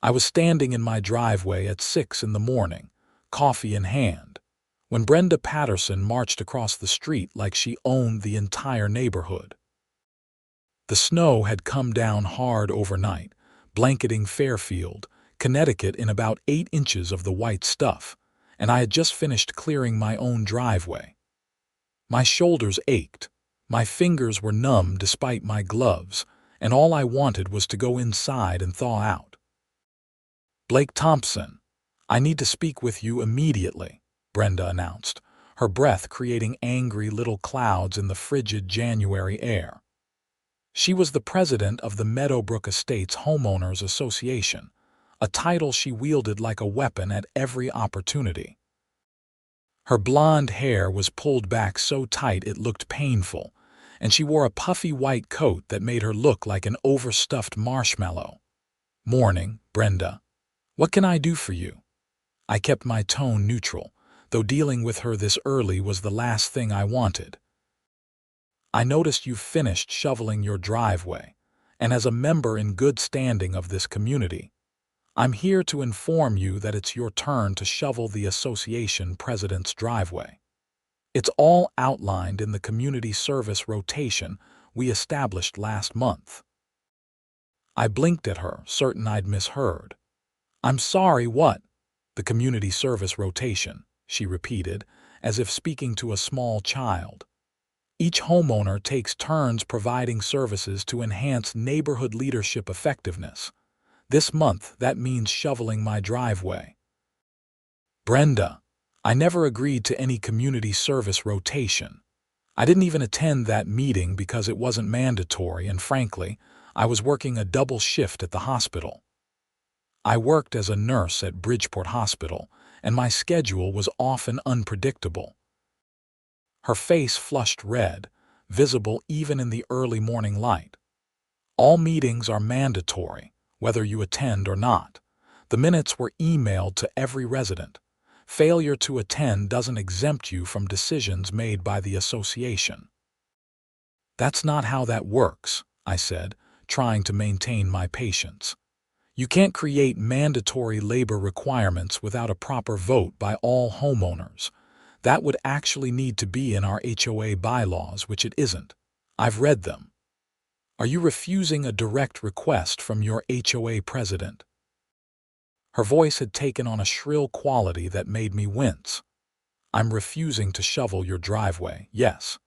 I was standing in my driveway at 6 in the morning, coffee in hand, when Brenda Patterson marched across the street like she owned the entire neighborhood. The snow had come down hard overnight, blanketing Fairfield, Connecticut in about 8 inches of the white stuff, and I had just finished clearing my own driveway. My shoulders ached, my fingers were numb despite my gloves, and all I wanted was to go inside and thaw out. "Blake Thompson, I need to speak with you immediately," Brenda announced, her breath creating angry little clouds in the frigid January air. She was the president of the Meadowbrook Estates Homeowners Association, a title she wielded like a weapon at every opportunity. Her blonde hair was pulled back so tight it looked painful, and she wore a puffy white coat that made her look like an overstuffed marshmallow. "Morning, Brenda. What can I do for you?" I kept my tone neutral, though dealing with her this early was the last thing I wanted. "I noticed you've finished shoveling your driveway, and as a member in good standing of this community, I'm here to inform you that it's your turn to shovel the association president's driveway. It's all outlined in the community service rotation we established last month." I blinked at her, certain I'd misheard. "I'm sorry, what?" "The community service rotation," she repeated, as if speaking to a small child. "Each homeowner takes turns providing services to enhance neighborhood leadership effectiveness. This month, that means shoveling my driveway." "Brenda, I never agreed to any community service rotation. I didn't even attend that meeting because it wasn't mandatory, and frankly, I was working a double shift at the hospital. I worked as a nurse at Bridgeport Hospital, and my schedule was often unpredictable." Her face flushed red, visible even in the early morning light. "All meetings are mandatory, whether you attend or not. The minutes were emailed to every resident. Failure to attend doesn't exempt you from decisions made by the association." "That's not how that works," I said, trying to maintain my patience. "You can't create mandatory labor requirements without a proper vote by all homeowners. That would actually need to be in our HOA bylaws, which it isn't. I've read them. Are you refusing a direct request from your HOA president?" Her voice had taken on a shrill quality that made me wince. "I'm refusing to shovel your driveway, yes.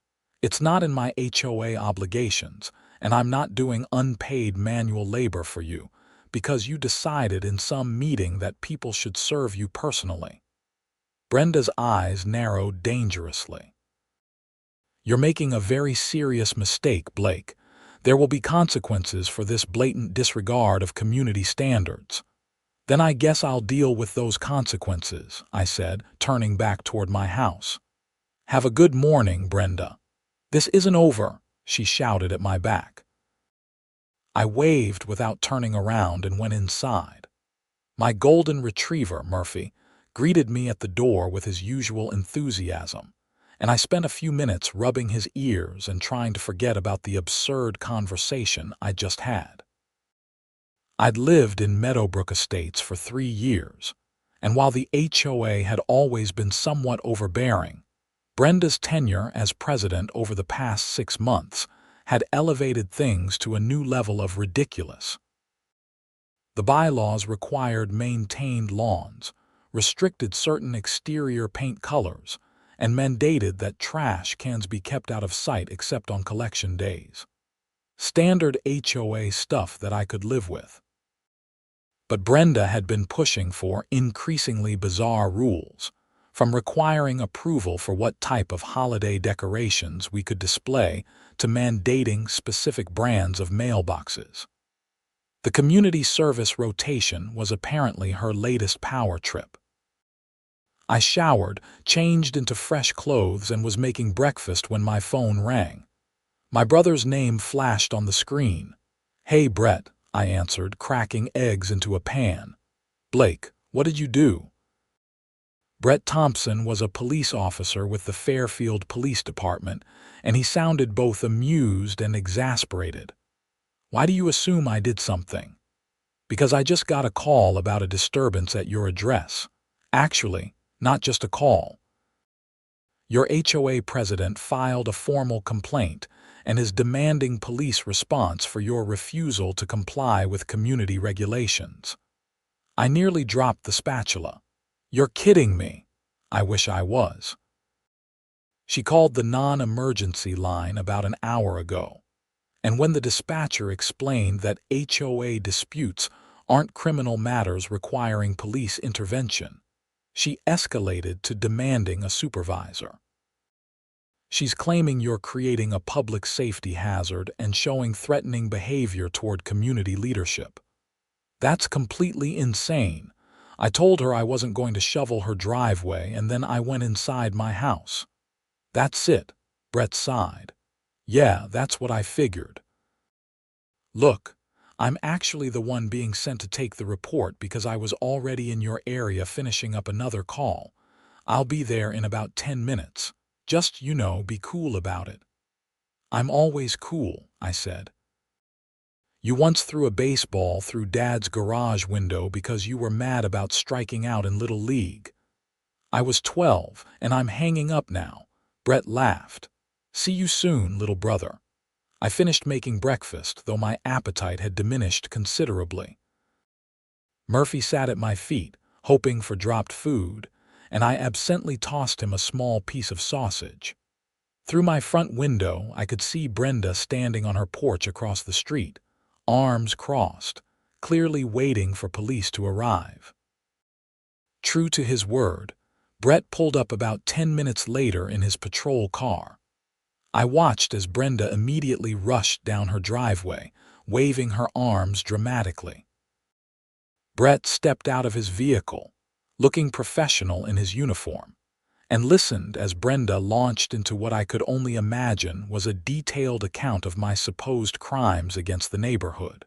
It's not in my HOA obligations, and I'm not doing unpaid manual labor for you because you decided in some meeting that people should serve you personally." Brenda's eyes narrowed dangerously. "You're making a very serious mistake, Blake. There will be consequences for this blatant disregard of community standards." "Then I guess I'll deal with those consequences," I said, turning back toward my house. "Have a good morning, Brenda." "This isn't over," she shouted at my back. I waved without turning around and went inside. My golden retriever, Murphy, greeted me at the door with his usual enthusiasm, and I spent a few minutes rubbing his ears and trying to forget about the absurd conversation I just had. I'd lived in Meadowbrook Estates for 3 years, and while the HOA had always been somewhat overbearing, Brenda's tenure as president over the past 6 months had elevated things to a new level of ridiculous. The bylaws required maintained lawns, restricted certain exterior paint colors, and mandated that trash cans be kept out of sight except on collection days. Standard HOA stuff that I could live with. But Brenda had been pushing for increasingly bizarre rules, from requiring approval for what type of holiday decorations we could display to mandating specific brands of mailboxes. The community service rotation was apparently her latest power trip. I showered, changed into fresh clothes, and was making breakfast when my phone rang. My brother's name flashed on the screen. "Hey, Brett," I answered, cracking eggs into a pan. "Blake, what did you do?" Brett Thompson was a police officer with the Fairfield Police Department, and he sounded both amused and exasperated. "Why do you assume I did something?" Because I just got a call about a disturbance at your address. Actually, not just a call. Your HOA president filed a formal complaint and is demanding police response for your refusal to comply with community regulations. I nearly dropped the spatula. You're kidding me. I wish I was. She called the non-emergency line about an hour ago, and when the dispatcher explained that HOA disputes aren't criminal matters requiring police intervention, she escalated to demanding a supervisor. She's claiming you're creating a public safety hazard and showing threatening behavior toward community leadership. That's completely insane. I told her I wasn't going to shovel her driveway, and then I went inside my house. That's it, Brett sighed. Yeah, that's what I figured. Look, I'm actually the one being sent to take the report because I was already in your area finishing up another call. I'll be there in about 10 minutes. Just, be cool about it. I'm always cool, I said. You once threw a baseball through Dad's garage window because you were mad about striking out in Little League. I was 12, and I'm hanging up now. Brett laughed. See you soon, little brother. I finished making breakfast, though my appetite had diminished considerably. Murphy sat at my feet, hoping for dropped food, and I absently tossed him a small piece of sausage. Through my front window, I could see Brenda standing on her porch across the street, arms crossed, clearly waiting for police to arrive. True to his word, Brett pulled up about 10 minutes later in his patrol car. I watched as Brenda immediately rushed down her driveway, waving her arms dramatically. Brett stepped out of his vehicle, looking professional in his uniform, and listened as Brenda launched into what I could only imagine was a detailed account of my supposed crimes against the neighborhood.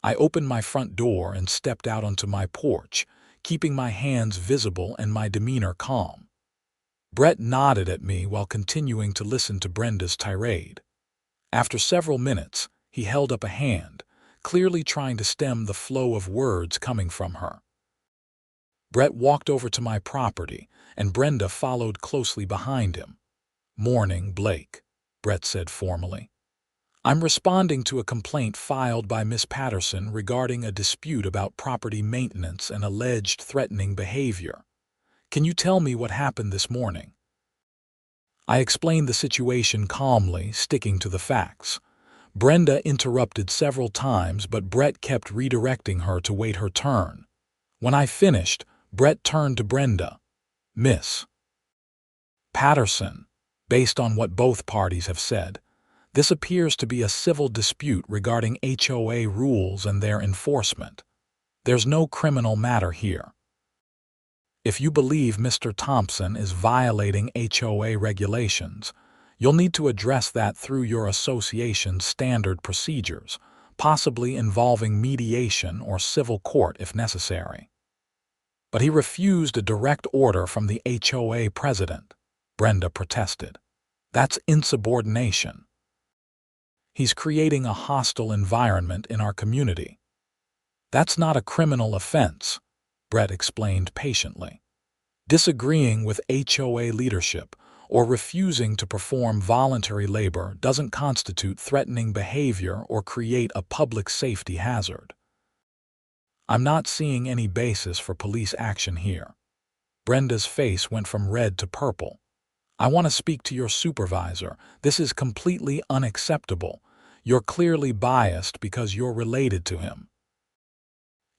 I opened my front door and stepped out onto my porch, keeping my hands visible and my demeanor calm. Brett nodded at me while continuing to listen to Brenda's tirade. After several minutes, he held up a hand, clearly trying to stem the flow of words coming from her. Brett walked over to my property, and Brenda followed closely behind him. "Morning, Blake," Brett said formally. "I'm responding to a complaint filed by Miss Patterson regarding a dispute about property maintenance and alleged threatening behavior. Can you tell me what happened this morning?" I explained the situation calmly, sticking to the facts. Brenda interrupted several times, but Brett kept redirecting her to wait her turn. When I finished, Brett turned to Brenda. "Miss Patterson, based on what both parties have said, this appears to be a civil dispute regarding HOA rules and their enforcement. There's no criminal matter here. If you believe Mr. Thompson is violating HOA regulations, you'll need to address that through your association's standard procedures, possibly involving mediation or civil court if necessary." "But he refused a direct order from the HOA president," Brenda protested. "That's insubordination. He's creating a hostile environment in our community." "That's not a criminal offense," Brett explained patiently. "Disagreeing with HOA leadership or refusing to perform voluntary labor doesn't constitute threatening behavior or create a public safety hazard. I'm not seeing any basis for police action here." Brenda's face went from red to purple. "I want to speak to your supervisor. This is completely unacceptable. You're clearly biased because you're related to him."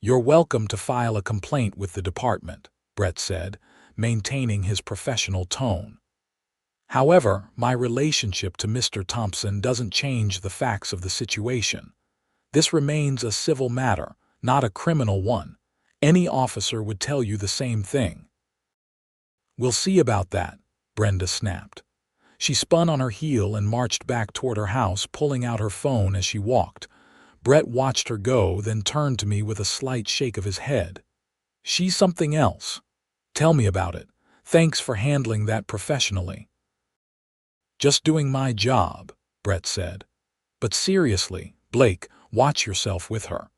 "You're welcome to file a complaint with the department," Brett said, maintaining his professional tone. "However, my relationship to Mr. Thompson doesn't change the facts of the situation. This remains a civil matter, not a criminal one. Any officer would tell you the same thing." "We'll see about that," Brenda snapped. She spun on her heel and marched back toward her house, pulling out her phone as she walked. Brett watched her go, then turned to me with a slight shake of his head. "She's something else. Tell me about it. Thanks for handling that professionally." "Just doing my job," Brett said. "But seriously, Blake, watch yourself with her.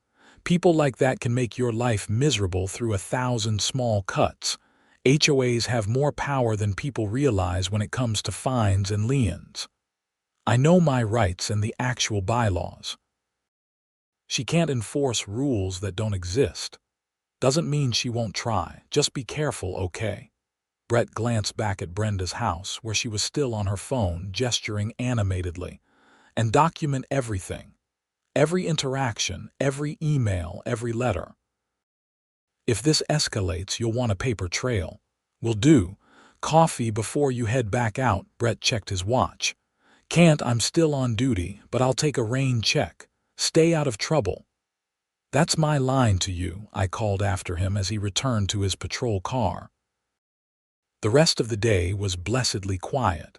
People like that can make your life miserable through 1,000 small cuts. HOAs have more power than people realize when it comes to fines and liens. I know my rights and the actual bylaws. She can't enforce rules that don't exist. Doesn't mean she won't try. Just be careful, okay? Brett glanced back at Brenda's house, where she was still on her phone, gesturing animatedly. And document everything. Every interaction, every email, every letter. If this escalates, you'll want a paper trail. Will do. Coffee before you head back out. Brett checked his watch. Can't, I'm still on duty, but I'll take a rain check. Stay out of trouble. That's my line to you, I called after him as he returned to his patrol car. The rest of the day was blessedly quiet.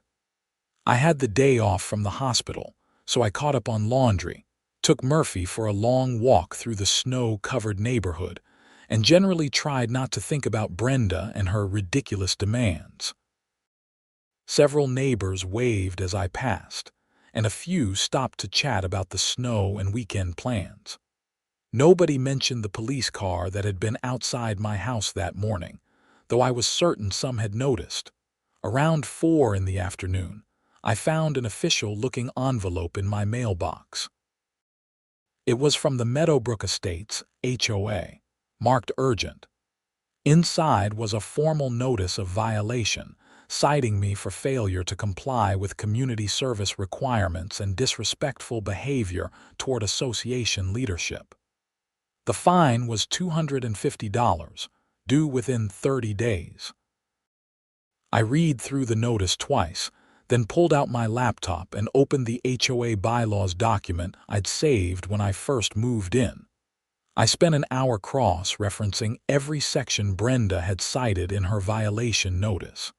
I had the day off from the hospital, so I caught up on laundry, took Murphy for a long walk through the snow-covered neighborhood, and generally tried not to think about Brenda and her ridiculous demands. Several neighbors waved as I passed, and a few stopped to chat about the snow and weekend plans. Nobody mentioned the police car that had been outside my house that morning, though I was certain some had noticed. Around 4 in the afternoon, I found an official-looking envelope in my mailbox. It was from the Meadowbrook Estates, HOA, marked urgent. Inside was a formal notice of violation, citing me for failure to comply with community service requirements and disrespectful behavior toward association leadership. The fine was $250, due within 30 days. I read through the notice twice, then pulled out my laptop and opened the HOA bylaws document I'd saved when I first moved in. I spent an hour cross-referencing every section Brenda had cited in her violation notice.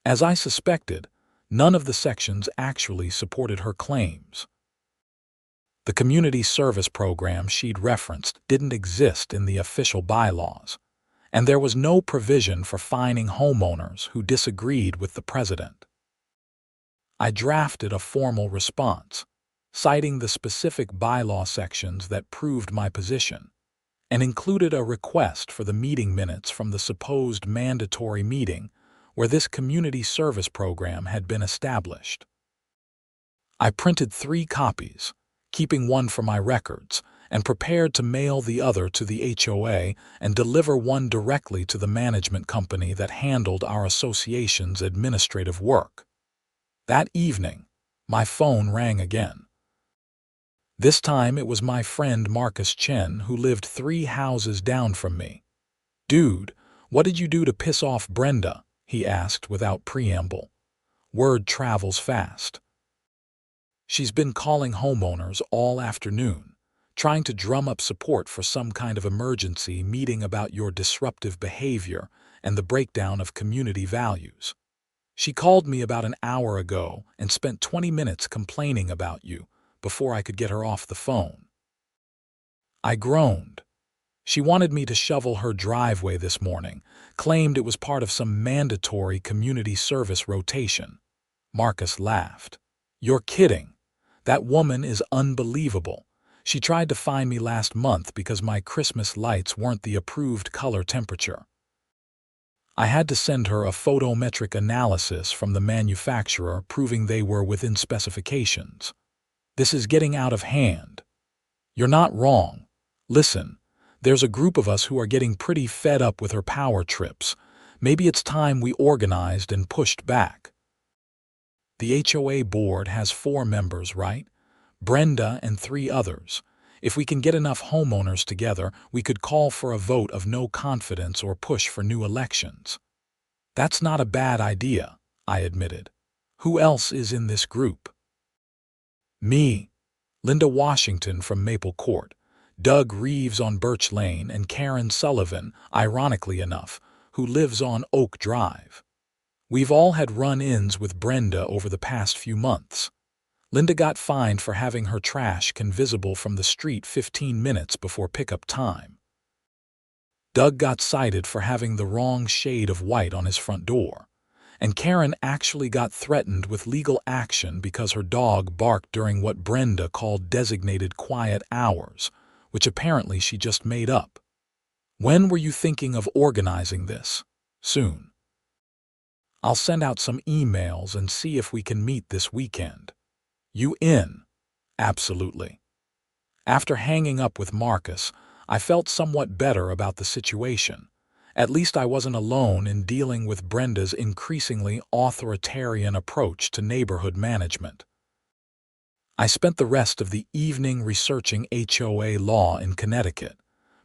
As I suspected, none of the sections actually supported her claims. The community service program she'd referenced didn't exist in the official bylaws, and there was no provision for fining homeowners who disagreed with the president. I drafted a formal response, citing the specific bylaw sections that proved my position, and included a request for the meeting minutes from the supposed mandatory meeting where this community service program had been established. I printed 3 copies, keeping one for my records, and prepared to mail the other to the HOA and deliver one directly to the management company that handled our association's administrative work. That evening, my phone rang again. This time it was my friend Marcus Chen, who lived 3 houses down from me. "Dude, what did you do to piss off Brenda?" he asked without preamble. Word travels fast. "She's been calling homeowners all afternoon, trying to drum up support for some kind of emergency meeting about your disruptive behavior and the breakdown of community values. She called me about an hour ago and spent 20 minutes complaining about you before I could get her off the phone." I groaned. She wanted me to shovel her driveway this morning, claimed it was part of some mandatory community service rotation. Marcus laughed. "You're kidding. That woman is unbelievable. She tried to fine me last month because my Christmas lights weren't the approved color temperature. I had to send her a photometric analysis from the manufacturer proving they were within specifications. This is getting out of hand." "You're not wrong. Listen, there's a group of us who are getting pretty fed up with her power trips. Maybe it's time we organized and pushed back." "The HOA board has 4 members, right? Brenda and 3 others. If we can get enough homeowners together, we could call for a vote of no confidence or push for new elections." "That's not a bad idea," I admitted. "Who else is in this group?" "Me, Linda Washington from Maple Court, Doug Reeves on Birch Lane, and Karen Sullivan, ironically enough, who lives on Oak Drive. We've all had run-ins with Brenda over the past few months. Linda got fined for having her trash can visible from the street 15 minutes before pickup time. Doug got cited for having the wrong shade of white on his front door. And Karen actually got threatened with legal action because her dog barked during what Brenda called designated quiet hours, which apparently she just made up. When were you thinking of organizing this? Soon. I'll send out some emails and see if we can meet this weekend. You in? Absolutely. After hanging up with Marcus, I felt somewhat better about the situation. At least I wasn't alone in dealing with Brenda's increasingly authoritarian approach to neighborhood management. I spent the rest of the evening researching HOA law in Connecticut,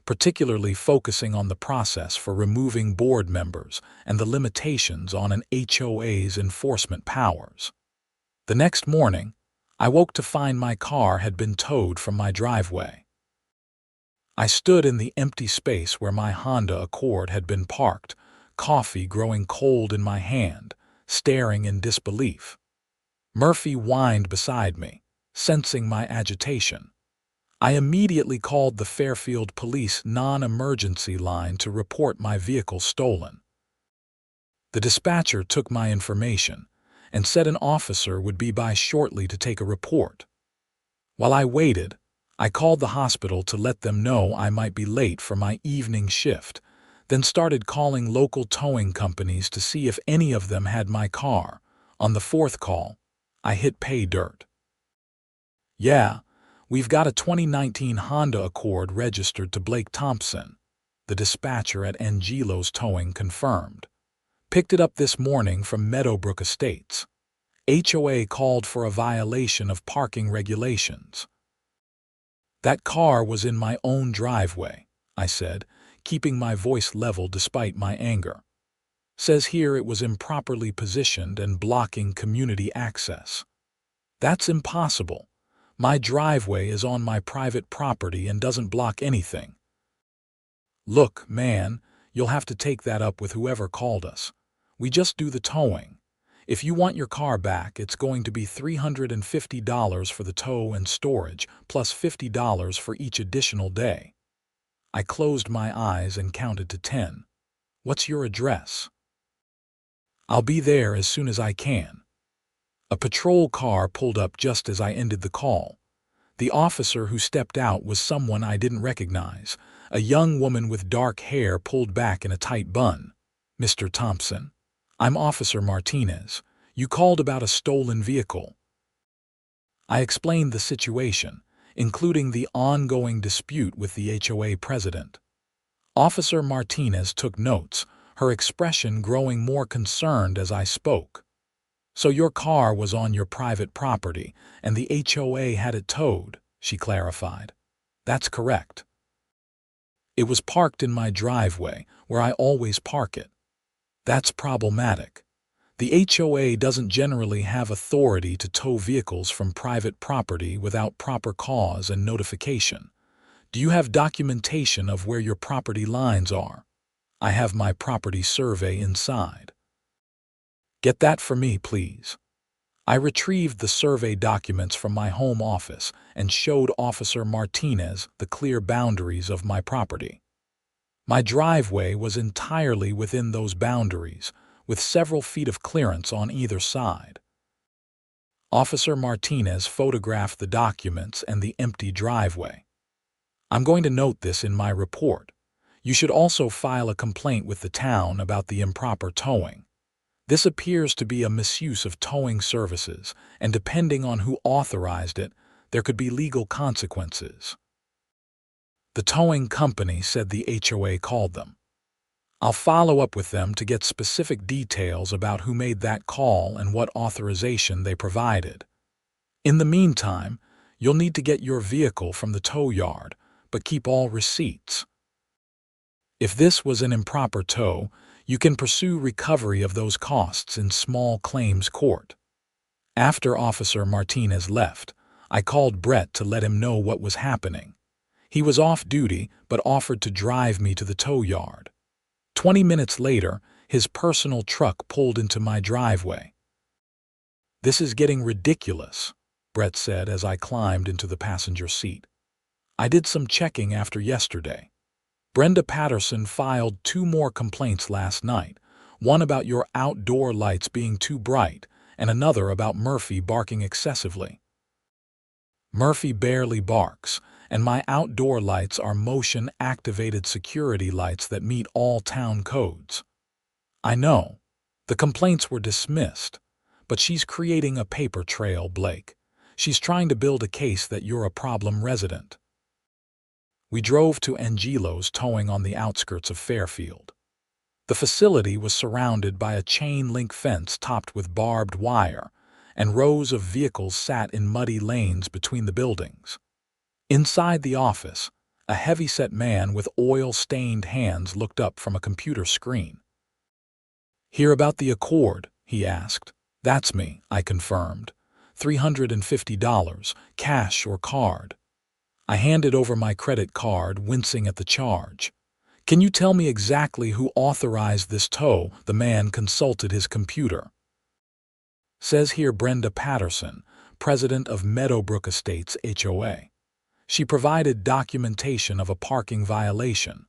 particularly focusing on the process for removing board members and the limitations on an HOA's enforcement powers. The next morning, I woke to find my car had been towed from my driveway. I stood in the empty space where my Honda Accord had been parked, coffee growing cold in my hand, staring in disbelief. Murphy whined beside me, sensing my agitation. I immediately called the Fairfield Police non-emergency line to report my vehicle stolen. The dispatcher took my information and said an officer would be by shortly to take a report. While I waited, I called the hospital to let them know I might be late for my evening shift, then started calling local towing companies to see if any of them had my car. On the fourth call, I hit pay dirt. Yeah, we've got a 2019 Honda Accord registered to Blake Thompson, the dispatcher at Angelo's Towing confirmed. Picked it up this morning from Meadowbrook Estates. HOA called for a violation of parking regulations. That car was in my own driveway, I said, keeping my voice level despite my anger. Says here it was improperly positioned and blocking community access. That's impossible. My driveway is on my private property and doesn't block anything. Look, man, you'll have to take that up with whoever called us. We just do the towing. If you want your car back, it's going to be $350 for the tow and storage, plus $50 for each additional day. I closed my eyes and counted to 10. What's your address? I'll be there as soon as I can. A patrol car pulled up just as I ended the call. The officer who stepped out was someone I didn't recognize, a young woman with dark hair pulled back in a tight bun. Mr. Thompson, I'm Officer Martinez. You called about a stolen vehicle. I explained the situation, including the ongoing dispute with the HOA president. Officer Martinez took notes, her expression growing more concerned as I spoke. So your car was on your private property, and the HOA had it towed, she clarified. That's correct. It was parked in my driveway, where I always park it. That's problematic. The HOA doesn't generally have authority to tow vehicles from private property without proper cause and notification. Do you have documentation of where your property lines are? I have my property survey inside. Get that for me, please. I retrieved the survey documents from my home office and showed Officer Martinez the clear boundaries of my property. My driveway was entirely within those boundaries, with several feet of clearance on either side. Officer Martinez photographed the documents and the empty driveway. I'm going to note this in my report. You should also file a complaint with the town about the improper towing. This appears to be a misuse of towing services, and depending on who authorized it, there could be legal consequences. The towing company said the HOA called them. I'll follow up with them to get specific details about who made that call and what authorization they provided. In the meantime, you'll need to get your vehicle from the tow yard, but keep all receipts. If this was an improper tow, you can pursue recovery of those costs in small claims court. After Officer Martinez left, I called Brett to let him know what was happening. He was off duty but offered to drive me to the tow yard. 20 minutes later, his personal truck pulled into my driveway. This is getting ridiculous, Brett said as I climbed into the passenger seat. I did some checking after yesterday. Brenda Patterson filed 2 more complaints last night, one about your outdoor lights being too bright and another about Murphy barking excessively. Murphy barely barks, and my outdoor lights are motion-activated security lights that meet all town codes. I know. The complaints were dismissed, but she's creating a paper trail, Blake. She's trying to build a case that you're a problem resident. We drove to Angelo's Towing on the outskirts of Fairfield. The facility was surrounded by a chain-link fence topped with barbed wire, and rows of vehicles sat in muddy lanes between the buildings. Inside the office, a heavy-set man with oil-stained hands looked up from a computer screen. "Hear about the Accord?" he asked. "That's me," I confirmed. $350, cash or card. I handed over my credit card, wincing at the charge. "Can you tell me exactly who authorized this tow?" The man consulted his computer. "Says here Brenda Patterson, president of Meadowbrook Estates HOA. She provided documentation of a parking violation."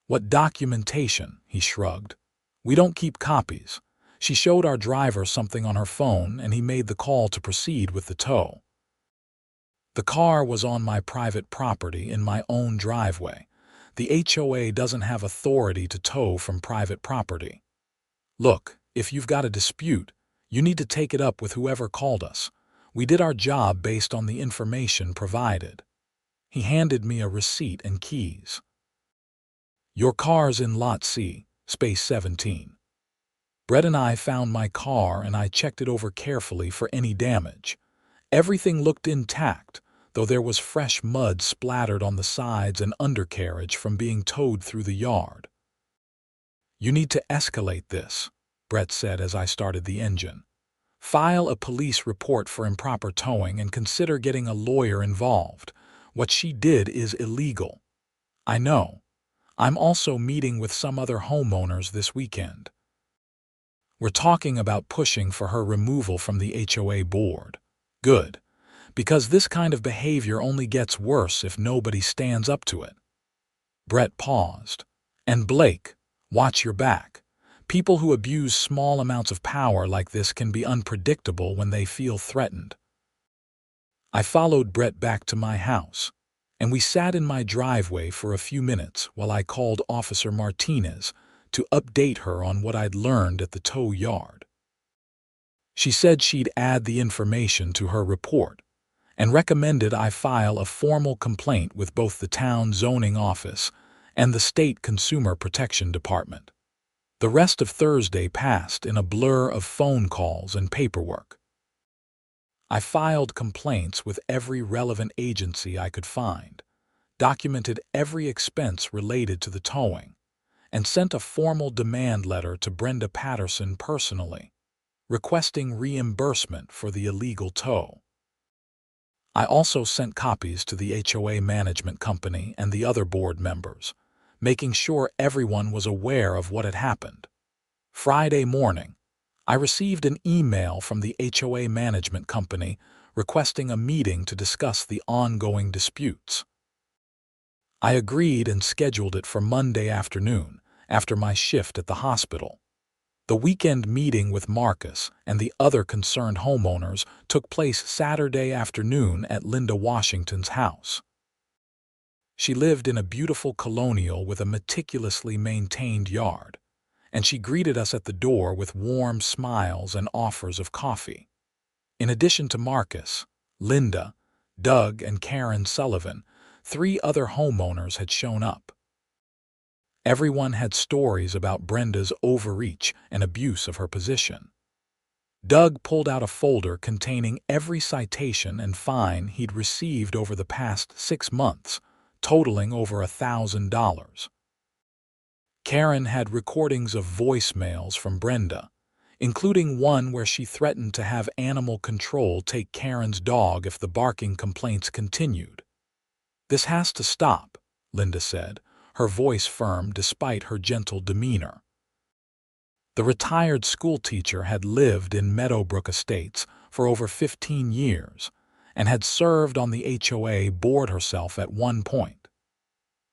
"What documentation?" he shrugged. "We don't keep copies." She showed our driver something on her phone, and he made the call to proceed with the tow. The car was on my private property in my own driveway. The HOA doesn't have authority to tow from private property. "Look, if you've got a dispute, you need to take it up with whoever called us. We did our job based on the information provided." He handed me a receipt and keys. "Your car's in Lot C, space 17. Brett and I found my car and I checked it over carefully for any damage. Everything looked intact, though there was fresh mud splattered on the sides and undercarriage from being towed through the yard." "You need to escalate this," Brett said as I started the engine. "File a police report for improper towing and consider getting a lawyer involved. What she did is illegal." "I know. I'm also meeting with some other homeowners this weekend. We're talking about pushing for her removal from the HOA board." "Good, because this kind of behavior only gets worse if nobody stands up to it." Brett paused. "And Blake, watch your back. People who abuse small amounts of power like this can be unpredictable when they feel threatened." I followed Brett back to my house, and we sat in my driveway for a few minutes while I called Officer Martinez to update her on what I'd learned at the tow yard. She said she'd add the information to her report and recommended I file a formal complaint with both the town zoning office and the state consumer protection department. The rest of Thursday passed in a blur of phone calls and paperwork. I filed complaints with every relevant agency I could find, documented every expense related to the towing, and sent a formal demand letter to Brenda Patterson personally, requesting reimbursement for the illegal tow. I also sent copies to the HOA management company and the other board members, making sure everyone was aware of what had happened. Friday morning, I received an email from the HOA management company requesting a meeting to discuss the ongoing disputes. I agreed and scheduled it for Monday afternoon, after my shift at the hospital. The weekend meeting with Marcus and the other concerned homeowners took place Saturday afternoon at Linda Washington's house. She lived in a beautiful colonial with a meticulously maintained yard, and she greeted us at the door with warm smiles and offers of coffee. In addition to Marcus, Linda, Doug, and Karen Sullivan, 3 other homeowners had shown up. Everyone had stories about Brenda's overreach and abuse of her position. Doug pulled out a folder containing every citation and fine he'd received over the past 6 months, totaling over $1,000. Karen had recordings of voicemails from Brenda, including one where she threatened to have animal control take Karen's dog if the barking complaints continued. "This has to stop," Linda said, her voice firm despite her gentle demeanor. The retired schoolteacher had lived in Meadowbrook Estates for over 15 years and had served on the HOA board herself at one point.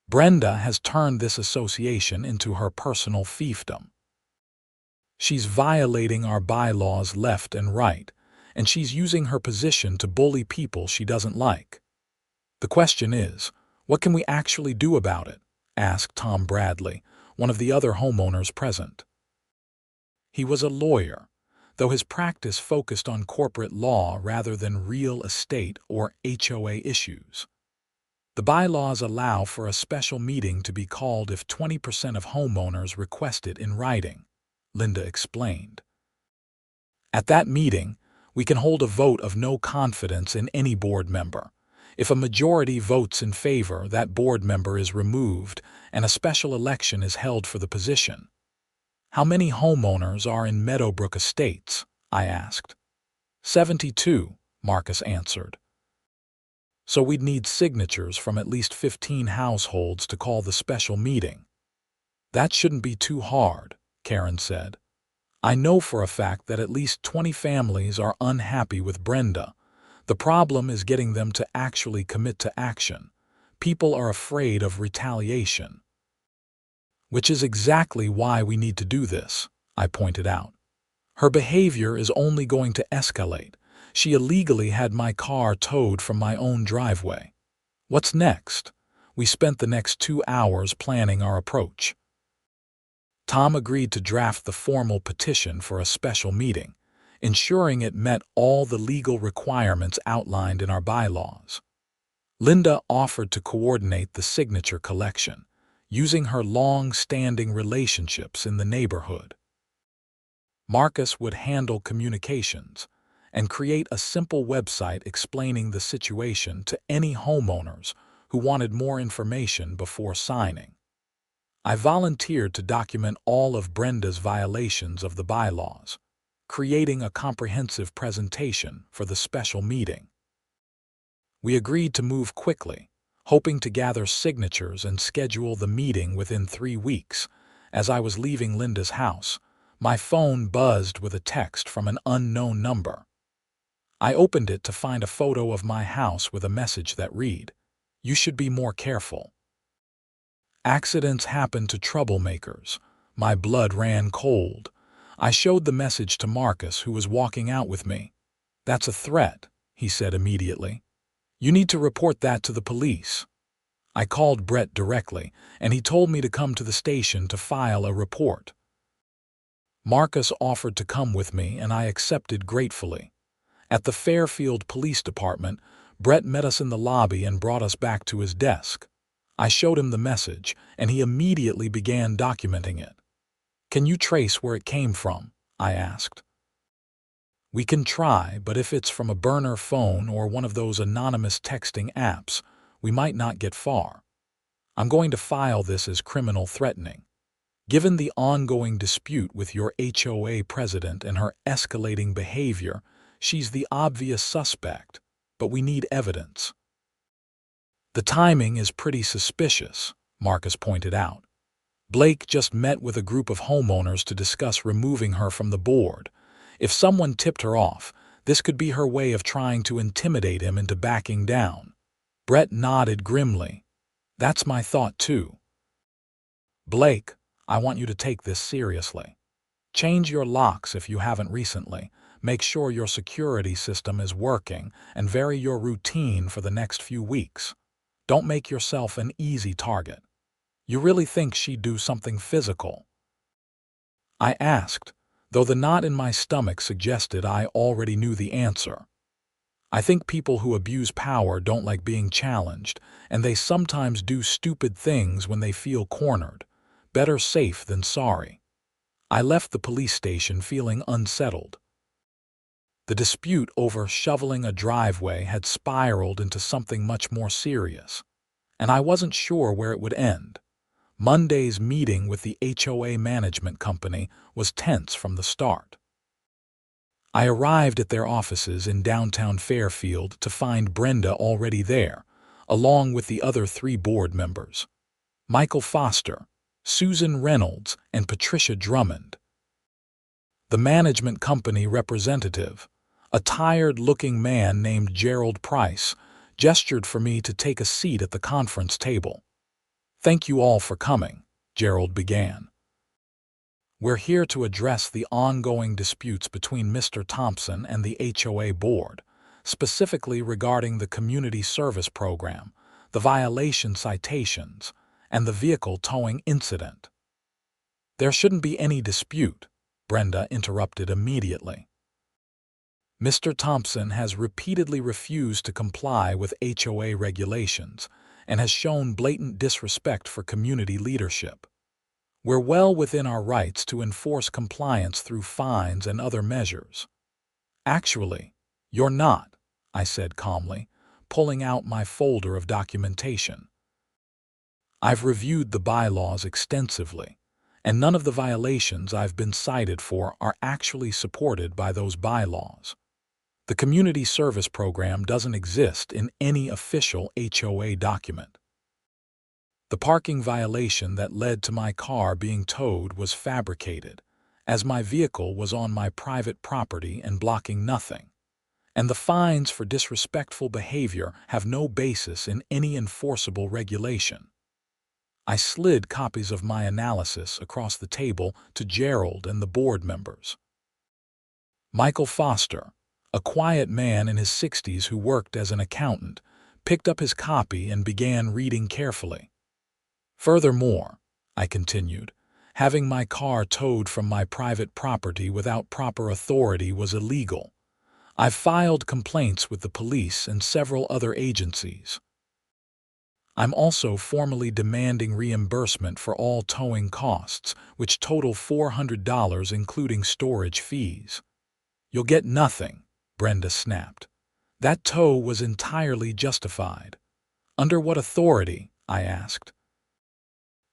Brenda has turned this association into her personal fiefdom. She's violating our bylaws left and right, and she's using her position to bully people she doesn't like. The question is, what can we actually do about it? Asked Tom Bradley, one of the other homeowners present. He was a lawyer, though his practice focused on corporate law rather than real estate or HOA issues. The bylaws allow for a special meeting to be called if 20% of homeowners request it in writing, Linda explained. At that meeting, we can hold a vote of no confidence in any board member. If a majority votes in favor, that board member is removed and a special election is held for the position. How many homeowners are in Meadowbrook Estates? I asked. 72, Marcus answered. So we'd need signatures from at least 15 households to call the special meeting. That shouldn't be too hard, Karen said. I know for a fact that at least 20 families are unhappy with Brenda. The problem is getting them to actually commit to action. People are afraid of retaliation. Which is exactly why we need to do this, I pointed out. Her behavior is only going to escalate. She illegally had my car towed from my own driveway. What's next? We spent the next 2 hours planning our approach. Tom agreed to draft the formal petition for a special meeting, ensuring it met all the legal requirements outlined in our bylaws. Linda offered to coordinate the signature collection, using her long-standing relationships in the neighborhood. Marcus would handle communications and create a simple website explaining the situation to any homeowners who wanted more information before signing. I volunteered to document all of Brenda's violations of the bylaws, creating a comprehensive presentation for the special meeting. We agreed to move quickly, hoping to gather signatures and schedule the meeting within 3 weeks. As I was leaving Linda's house, my phone buzzed with a text from an unknown number. I opened it to find a photo of my house with a message that read, "You should be more careful." Accidents happen to troublemakers. My blood ran cold. I showed the message to Marcus, who was walking out with me. "That's a threat," he said immediately. "You need to report that to the police." I called Brett directly, and he told me to come to the station to file a report. Marcus offered to come with me, and I accepted gratefully. At the Fairfield Police Department, Brett met us in the lobby and brought us back to his desk. I showed him the message, and he immediately began documenting it. "Can you trace where it came from?" I asked. "We can try, but if it's from a burner phone or one of those anonymous texting apps, we might not get far. I'm going to file this as criminal threatening. Given the ongoing dispute with your HOA president and her escalating behavior, she's the obvious suspect, but we need evidence." "The timing is pretty suspicious," Marcus pointed out. "Blake just met with a group of homeowners to discuss removing her from the board. If someone tipped her off, this could be her way of trying to intimidate him into backing down." Brett nodded grimly. "That's my thought too. Blake, I want you to take this seriously. Change your locks if you haven't recently. Make sure your security system is working and vary your routine for the next few weeks. Don't make yourself an easy target. You really think she'd do something physical?" I asked, though the knot in my stomach suggested I already knew the answer. I think people who abuse power don't like being challenged, and they sometimes do stupid things when they feel cornered. Better safe than sorry. I left the police station feeling unsettled. The dispute over shoveling a driveway had spiraled into something much more serious, and I wasn't sure where it would end. Monday's meeting with the HOA management company was tense from the start. I arrived at their offices in downtown Fairfield to find Brenda already there, along with the other 3 board members: Michael Foster, Susan Reynolds, and Patricia Drummond. The management company representative, a tired-looking man named Gerald Price, gestured for me to take a seat at the conference table. "Thank you all for coming," Gerald began. "We're here to address the ongoing disputes between Mr. Thompson and the HOA board. specifically regarding the community service program, the violation citations, and the vehicle towing incident. There shouldn't be any dispute, Brenda interrupted immediately. Mr. Thompson has repeatedly refused to comply with HOA regulations and has shown blatant disrespect for community leadership. We're well within our rights to enforce compliance through fines and other measures. Actually, you're not, I said calmly, pulling out my folder of documentation. I've reviewed the bylaws extensively, and none of the violations I've been cited for are actually supported by those bylaws. The community service program doesn't exist in any official HOA document. The parking violation that led to my car being towed was fabricated, as my vehicle was on my private property and blocking nothing, and the fines for disrespectful behavior have no basis in any enforceable regulation. I slid copies of my analysis across the table to Gerald and the board members. Michael Foster, a quiet man in his 60s who worked as an accountant, picked up his copy and began reading carefully. Furthermore, I continued, having my car towed from my private property without proper authority was illegal. I've filed complaints with the police and several other agencies. I'm also formally demanding reimbursement for all towing costs, which total $400 including storage fees. You'll get nothing, Brenda snapped. That tow was entirely justified. Under what authority? I asked.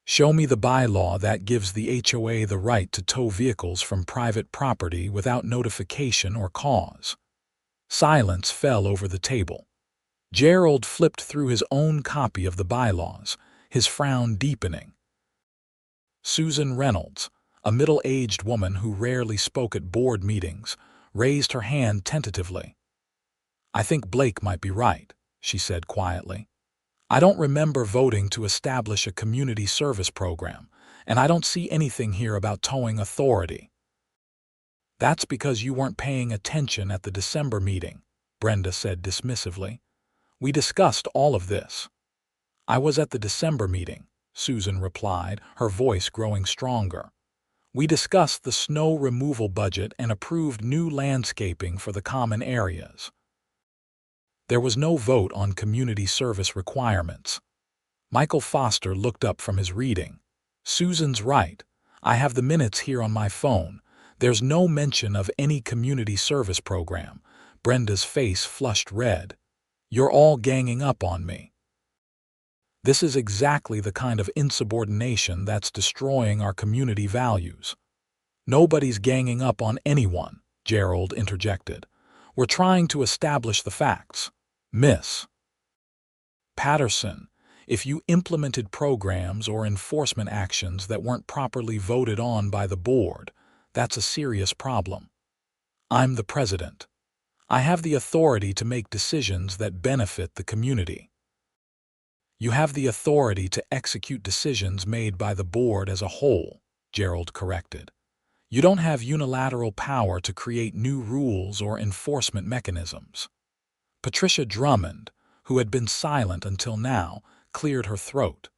Show me the bylaw that gives the HOA the right to tow vehicles from private property without notification or cause. Silence fell over the table. Gerald flipped through his own copy of the bylaws, his frown deepening. Susan Reynolds, a middle-aged woman who rarely spoke at board meetings, raised her hand tentatively. I think Blake might be right, she said quietly. I don't remember voting to establish a community service program, and I don't see anything here about towing authority. That's because you weren't paying attention at the December meeting, Brenda said dismissively. We discussed all of this. I was at the December meeting, Susan replied, her voice growing stronger. We discussed the snow removal budget and approved new landscaping for the common areas. There was no vote on community service requirements. Michael Foster looked up from his reading. Susan's right. I have the minutes here on my phone. There's no mention of any community service program. Brenda's face flushed red. You're all ganging up on me. This is exactly the kind of insubordination that's destroying our community values. Nobody's ganging up on anyone, Gerald interjected. We're trying to establish the facts. Miss Patterson, if you implemented programs or enforcement actions that weren't properly voted on by the board, that's a serious problem. I'm the president. I have the authority to make decisions that benefit the community. You have the authority to execute decisions made by the board as a whole, Gerald corrected. You don't have unilateral power to create new rules or enforcement mechanisms. Patricia Drummond, who had been silent until now, cleared her throat.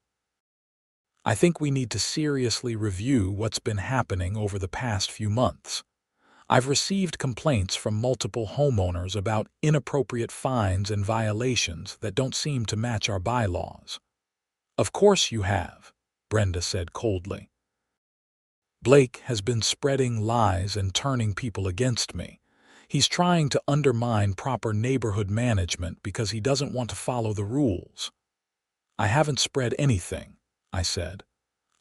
I think we need to seriously review what's been happening over the past few months. I've received complaints from multiple homeowners about inappropriate fines and violations that don't seem to match our bylaws. Of course you have, Brenda said coldly. Blake has been spreading lies and turning people against me. He's trying to undermine proper neighborhood management because he doesn't want to follow the rules. I haven't spread anything, I said.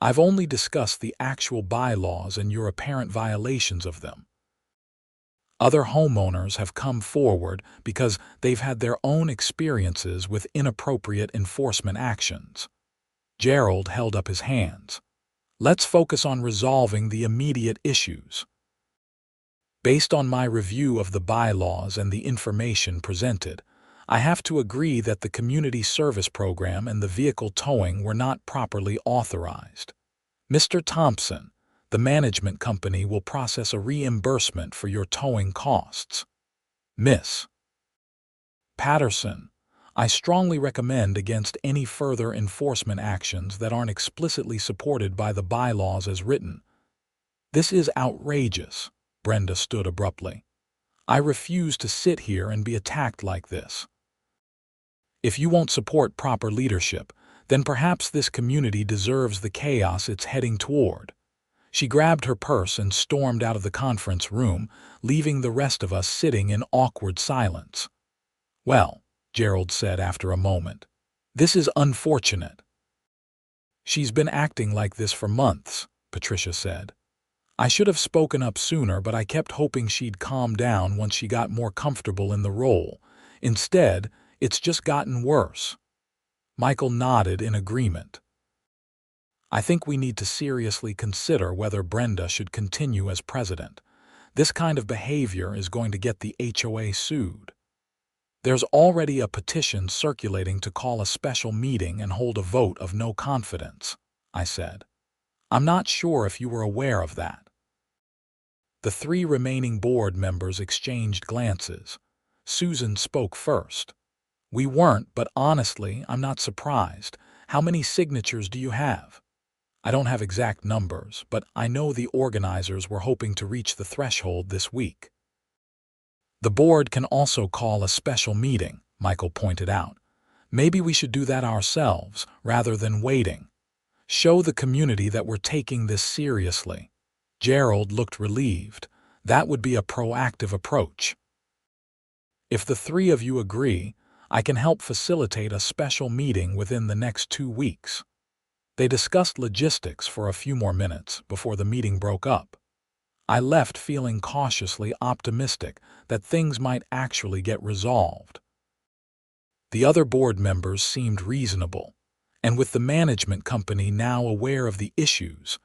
I've only discussed the actual bylaws and your apparent violations of them. Other homeowners have come forward because they've had their own experiences with inappropriate enforcement actions. Gerald held up his hands. Let's focus on resolving the immediate issues. Based on my review of the bylaws and the information presented, I have to agree that the community service program and the vehicle towing were not properly authorized. Mr. Thompson, the management company will process a reimbursement for your towing costs. Miss Patterson, I strongly recommend against any further enforcement actions that aren't explicitly supported by the bylaws as written. This is outrageous, Brenda stood abruptly. I refuse to sit here and be attacked like this. If you won't support proper leadership, then perhaps this community deserves the chaos it's heading toward. She grabbed her purse and stormed out of the conference room, leaving the rest of us sitting in awkward silence. Well, Gerald said after a moment, this is unfortunate. She's been acting like this for months, Patricia said. I should have spoken up sooner, but I kept hoping she'd calm down once she got more comfortable in the role. Instead, it's just gotten worse. Michael nodded in agreement. I think we need to seriously consider whether Brenda should continue as president. This kind of behavior is going to get the HOA sued. There's already a petition circulating to call a special meeting and hold a vote of no confidence, I said. I'm not sure if you were aware of that. The three remaining board members exchanged glances. Susan spoke first. We weren't, but honestly, I'm not surprised. How many signatures do you have? I don't have exact numbers, but I know the organizers were hoping to reach the threshold this week. The board can also call a special meeting, Michael pointed out. Maybe we should do that ourselves, rather than waiting. Show the community that we're taking this seriously. Gerald looked relieved. That would be a proactive approach. If the three of you agree, I can help facilitate a special meeting within the next 2 weeks. They discussed logistics for a few more minutes before the meeting broke up. I left feeling cautiously optimistic that things might actually get resolved. The other board members seemed reasonable, and with the management company now aware of the issues,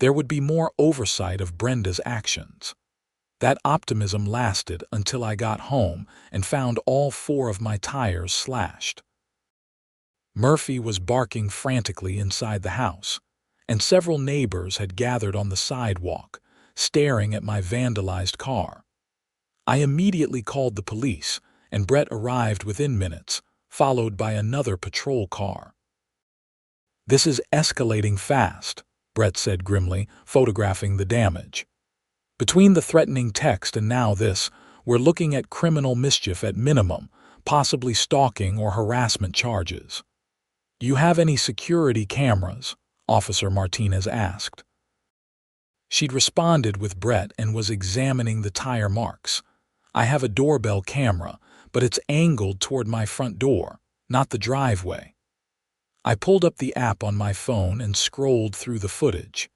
there would be more oversight of Brenda's actions. That optimism lasted until I got home and found all 4 of my tires slashed. Murphy was barking frantically inside the house, and several neighbors had gathered on the sidewalk, staring at my vandalized car. I immediately called the police, and Brett arrived within minutes, followed by another patrol car. This is escalating fast, Brett said grimly, photographing the damage. Between the threatening text and now this, we're looking at criminal mischief at minimum, possibly stalking or harassment charges. Do you have any security cameras? Officer Martinez asked. She'd responded with Brett and was examining the tire marks. I have a doorbell camera, but it's angled toward my front door, not the driveway. I pulled up the app on my phone and scrolled through the footage.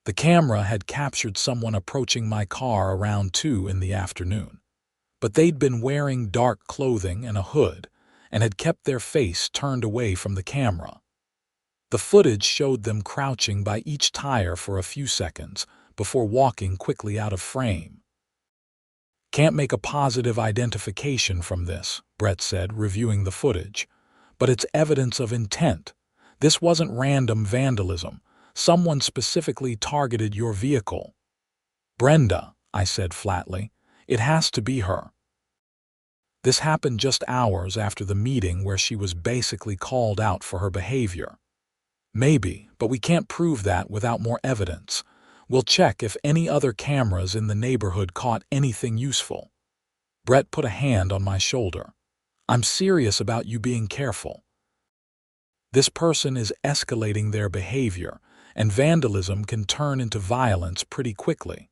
The camera had captured someone approaching my car around 2 in the afternoon, but they'd been wearing dark clothing and a hood and had kept their face turned away from the camera. The footage showed them crouching by each tire for a few seconds before walking quickly out of frame. Can't make a positive identification from this, Brett said, reviewing the footage, but it's evidence of intent. This wasn't random vandalism. Someone specifically targeted your vehicle. Brenda, I said flatly, it has to be her. This happened just hours after the meeting where she was basically called out for her behavior. Maybe, but we can't prove that without more evidence. We'll check if any other cameras in the neighborhood caught anything useful. Brett put a hand on my shoulder. I'm serious about you being careful. This person is escalating their behavior, and vandalism can turn into violence pretty quickly.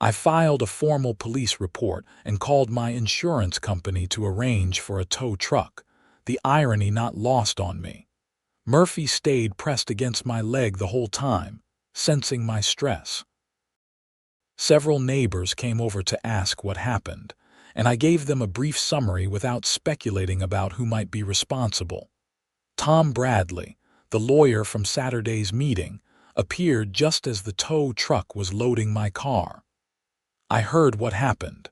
I filed a formal police report and called my insurance company to arrange for a tow truck, the irony not lost on me. Murphy stayed pressed against my leg the whole time, sensing my stress. Several neighbors came over to ask what happened, and I gave them a brief summary without speculating about who might be responsible. Tom Bradley, the lawyer from Saturday's meeting, appeared just as the tow truck was loading my car. I heard what happened.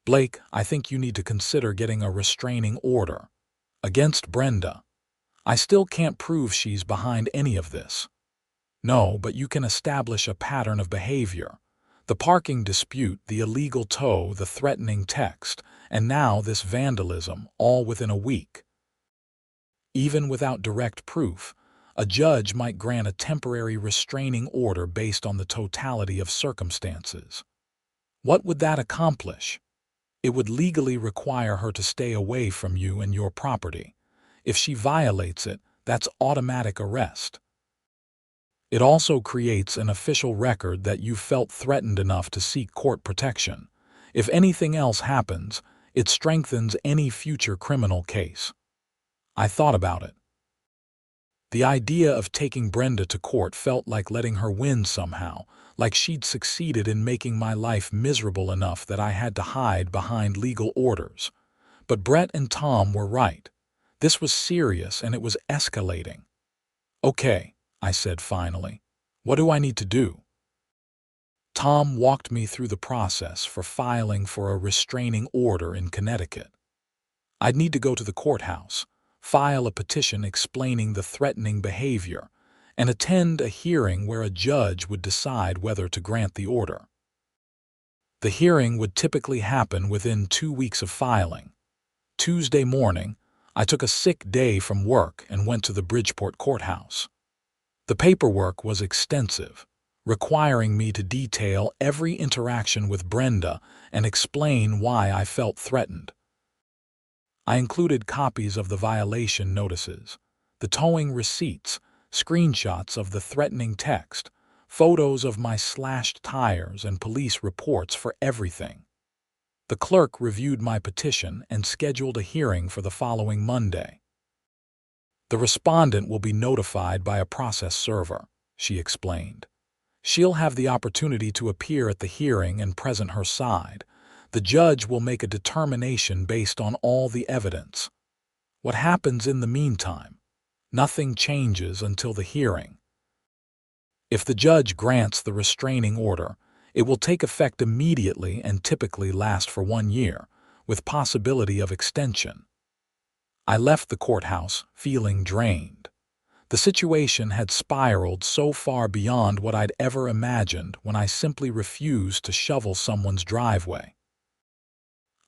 Blake, I think you need to consider getting a restraining order against Brenda. I still can't prove she's behind any of this. No, but you can establish a pattern of behavior. The parking dispute, the illegal tow, the threatening text, And now this vandalism, all within a week. Even without direct proof, a judge might grant a temporary restraining order based on the totality of circumstances. What would that accomplish? It would legally require her to stay away from you and your property. If she violates it, that's automatic arrest. It also creates an official record that you felt threatened enough to seek court protection. If anything else happens, it strengthens any future criminal case. I thought about it. The idea of taking Brenda to court felt like letting her win somehow, like she'd succeeded in making my life miserable enough that I had to hide behind legal orders. But Brett and Tom were right. This was serious and it was escalating. "Okay," I said finally. "What do I need to do?" Tom walked me through the process for filing for a restraining order in Connecticut. I'd need to go to the courthouse, file a petition explaining the threatening behavior, and attend a hearing where a judge would decide whether to grant the order. The hearing would typically happen within 2 weeks of filing. Tuesday morning, I took a sick day from work and went to the Bridgeport courthouse. The paperwork was extensive, requiring me to detail every interaction with Brenda and explain why I felt threatened. I included copies of the violation notices, the towing receipts, screenshots of the threatening text, photos of my slashed tires, and police reports for everything. The clerk reviewed my petition and scheduled a hearing for the following Monday. "The respondent will be notified by a process server," she explained. "She'll have the opportunity to appear at the hearing and present her side. The judge will make a determination based on all the evidence. What happens in the meantime? Nothing changes until the hearing. If the judge grants the restraining order, it will take effect immediately and typically last for 1 year, with possibility of extension." I left the courthouse feeling drained. The situation had spiraled so far beyond what I'd ever imagined when I simply refused to shovel someone's driveway.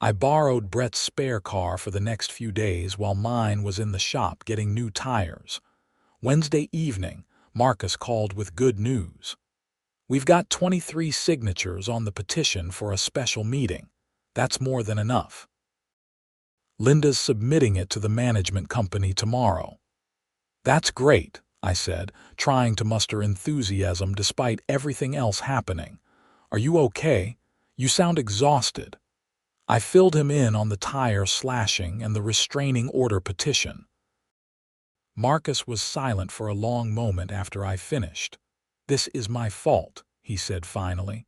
I borrowed Brett's spare car for the next few days while mine was in the shop getting new tires. Wednesday evening, Marcus called with good news. "We've got 23 signatures on the petition for a special meeting. That's more than enough. Linda's submitting it to the management company tomorrow." "That's great," I said, trying to muster enthusiasm despite everything else happening. "Are you okay? You sound exhausted." I filled him in on the tire slashing and the restraining order petition. Marcus was silent for a long moment after I finished. "This is my fault," he said finally.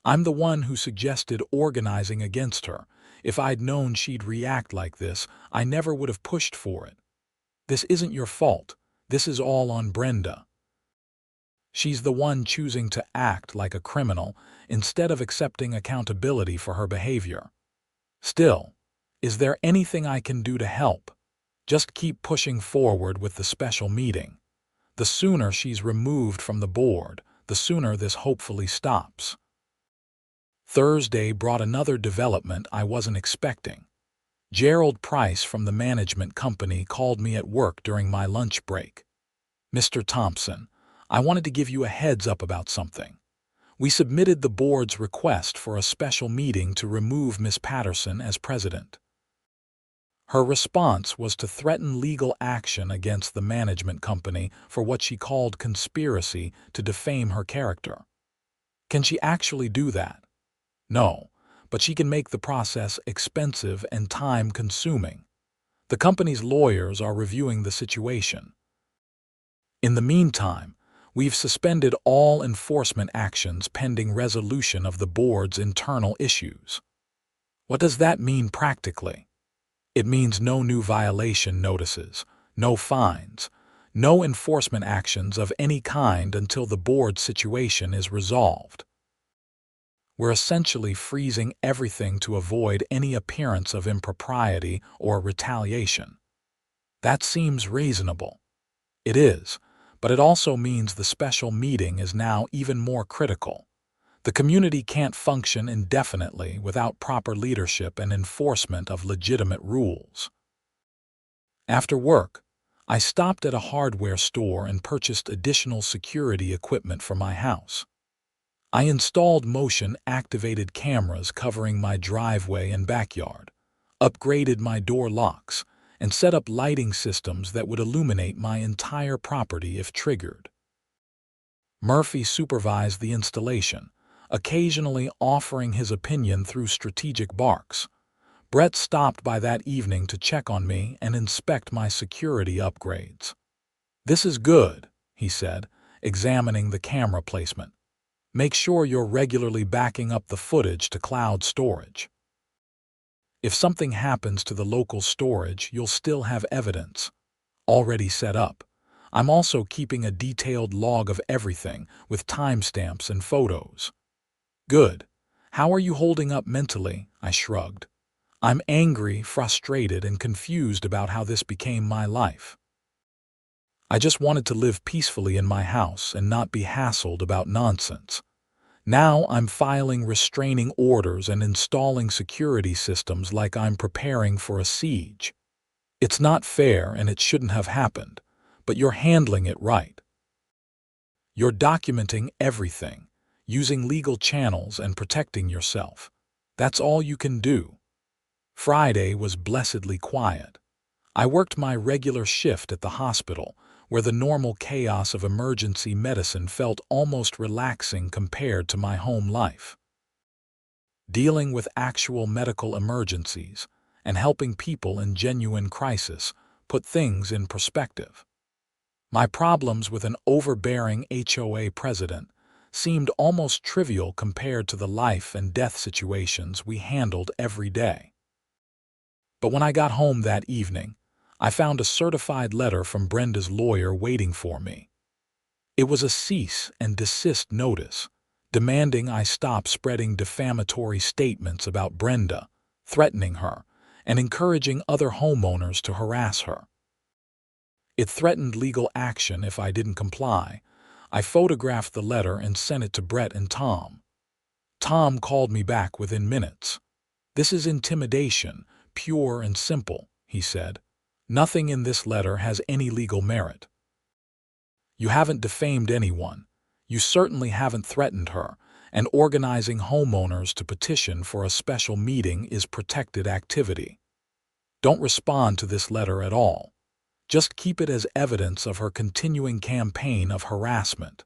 "I'm the one who suggested organizing against her. If I'd known she'd react like this, I never would have pushed for it. This isn't your fault. This is all on Brenda. She's the one choosing to act like a criminal instead of accepting accountability for her behavior. Still, is there anything I can do to help? Just keep pushing forward with the special meeting. The sooner she's removed from the board, the sooner this hopefully stops." Thursday brought another development I wasn't expecting. Gerald Price from the management company called me at work during my lunch break. "Mr. Thompson, I wanted to give you a heads up about something. We submitted the board's request for a special meeting to remove Miss Patterson as president. Her response was to threaten legal action against the management company for what she called conspiracy to defame her character. Can she actually do that? No, but she can make the process expensive and time-consuming. The company's lawyers are reviewing the situation. In the meantime, we've suspended all enforcement actions pending resolution of the board's internal issues." What does that mean practically? It means no new violation notices, no fines, no enforcement actions of any kind until the board's situation is resolved. We're essentially freezing everything to avoid any appearance of impropriety or retaliation. That seems reasonable. It is, but it also means the special meeting is now even more critical. The community can't function indefinitely without proper leadership and enforcement of legitimate rules. After work, I stopped at a hardware store and purchased additional security equipment for my house. I installed motion-activated cameras covering my driveway and backyard, upgraded my door locks, and set up lighting systems that would illuminate my entire property if triggered. Murphy supervised the installation, occasionally offering his opinion through strategic barks. Brett stopped by that evening to check on me and inspect my security upgrades. "This is good," he said, examining the camera placement. "Make sure you're regularly backing up the footage to cloud storage. If something happens to the local storage, you'll still have evidence already set up. I'm also keeping a detailed log of everything with timestamps and photos." "Good. How are you holding up mentally?" I shrugged. "I'm angry, frustrated, and confused about how this became my life. I just wanted to live peacefully in my house and not be hassled about nonsense. Now I'm filing restraining orders and installing security systems like I'm preparing for a siege. It's not fair and it shouldn't have happened, but you're handling it right. You're documenting everything, using legal channels and protecting yourself. That's all you can do." Friday was blessedly quiet. I worked my regular shift at the hospital, where the normal chaos of emergency medicine felt almost relaxing compared to my home life. Dealing with actual medical emergencies and helping people in genuine crisis put things in perspective. My problems with an overbearing HOA president seemed almost trivial compared to the life and death situations we handled every day. But when I got home that evening, I found a certified letter from Brenda's lawyer waiting for me. It was a cease and desist notice, demanding I stop spreading defamatory statements about Brenda, threatening her, and encouraging other homeowners to harass her. It threatened legal action if I didn't comply. I photographed the letter and sent it to Brett and Tom. Tom called me back within minutes. "This is intimidation, pure and simple," he said. "Nothing in this letter has any legal merit. You haven't defamed anyone. You certainly haven't threatened her, and organizing homeowners to petition for a special meeting is protected activity. Don't respond to this letter at all. Just keep it as evidence of her continuing campaign of harassment."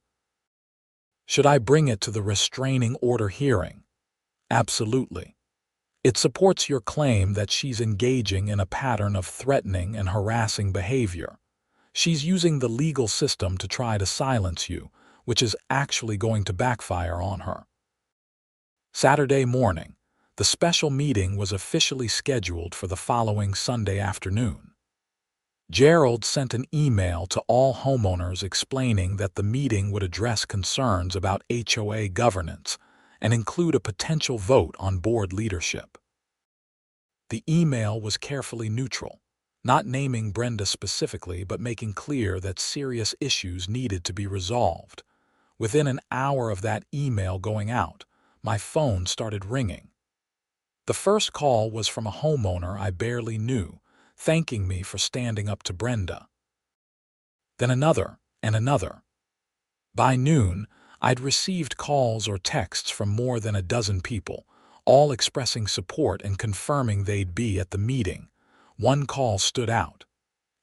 Should I bring it to the restraining order hearing? Absolutely. It supports your claim that she's engaging in a pattern of threatening and harassing behavior. She's using the legal system to try to silence you, which is actually going to backfire on her. Saturday morning, the special meeting was officially scheduled for the following Sunday afternoon. Gerald sent an email to all homeowners explaining that the meeting would address concerns about HOA governance and include a potential vote on board leadership. The email was carefully neutral, not naming Brenda specifically but making clear that serious issues needed to be resolved. Within an hour of that email going out, my phone started ringing. The first call was from a homeowner I barely knew, thanking me for standing up to Brenda. Then another and another. By noon, I'd received calls or texts from more than a dozen people, all expressing support and confirming they'd be at the meeting. One call stood out.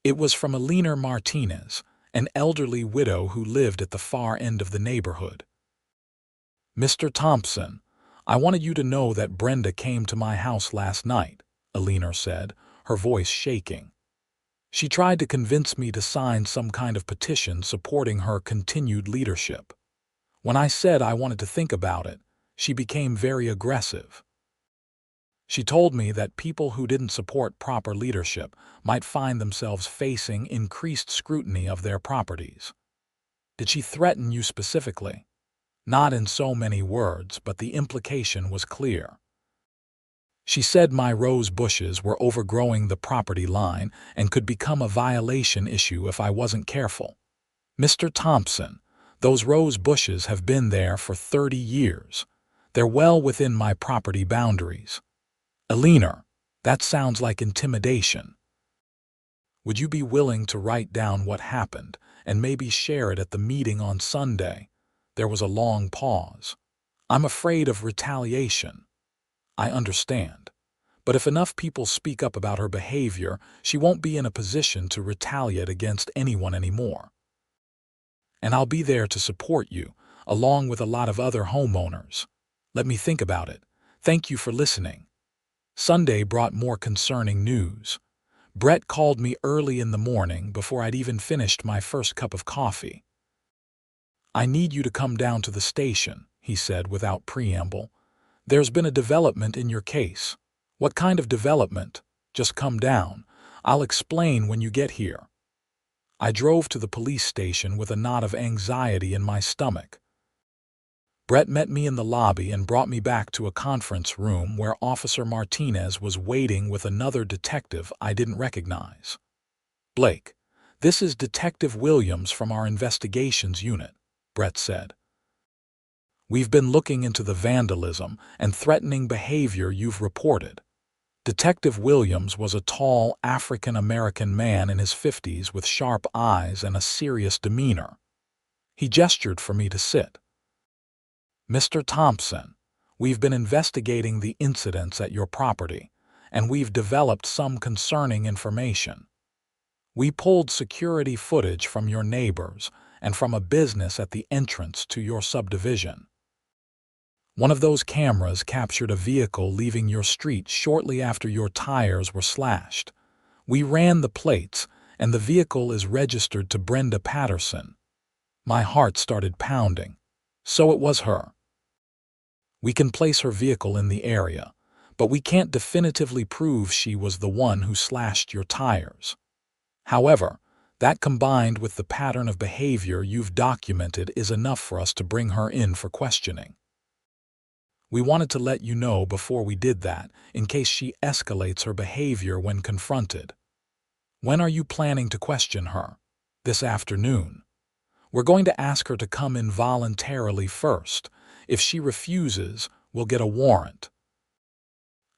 It was from Alina Martinez, an elderly widow who lived at the far end of the neighborhood. "Mr. Thompson, I wanted you to know that Brenda came to my house last night," Alina said, her voice shaking. "She tried to convince me to sign some kind of petition supporting her continued leadership. When I said I wanted to think about it, she became very aggressive. She told me that people who didn't support proper leadership might find themselves facing increased scrutiny of their properties." "Did she threaten you specifically?" "Not in so many words, but the implication was clear. She said my rose bushes were overgrowing the property line and could become a violation issue if I wasn't careful. Mr. Thompson, Those rose bushes have been there for 30 years. They're well within my property boundaries. Eleanor, that sounds like intimidation. Would you be willing to write down what happened and maybe share it at the meeting on Sunday? There was a long pause. I'm afraid of retaliation. I understand. But if enough people speak up about her behavior, she won't be in a position to retaliate against anyone anymore. And I'll be there to support you, along with a lot of other homeowners. Let me think about it. Thank you for listening. Sunday brought more concerning news. Brett called me early in the morning before I'd even finished my first cup of coffee. I need you to come down to the station, he said without preamble. There's been a development in your case. What kind of development? Just come down. I'll explain when you get here. I drove to the police station with a knot of anxiety in my stomach. Brett met me in the lobby and brought me back to a conference room where Officer Martinez was waiting with another detective I didn't recognize. Blake, this is Detective Williams from our investigations unit, Brett said. We've been looking into the vandalism and threatening behavior you've reported. Detective Williams was a tall African-American man in his 50s with sharp eyes and a serious demeanor. He gestured for me to sit. Mr. Thompson, we've been investigating the incidents at your property, and we've developed some concerning information. We pulled security footage from your neighbors and from a business at the entrance to your subdivision. One of those cameras captured a vehicle leaving your street shortly after your tires were slashed. We ran the plates, and the vehicle is registered to Brenda Patterson. My heart started pounding. So it was her. We can place her vehicle in the area, but we can't definitively prove she was the one who slashed your tires. However, that combined with the pattern of behavior you've documented is enough for us to bring her in for questioning. We wanted to let you know before we did that, in case she escalates her behavior when confronted. When are you planning to question her? This afternoon. We're going to ask her to come in voluntarily first. If she refuses, we'll get a warrant.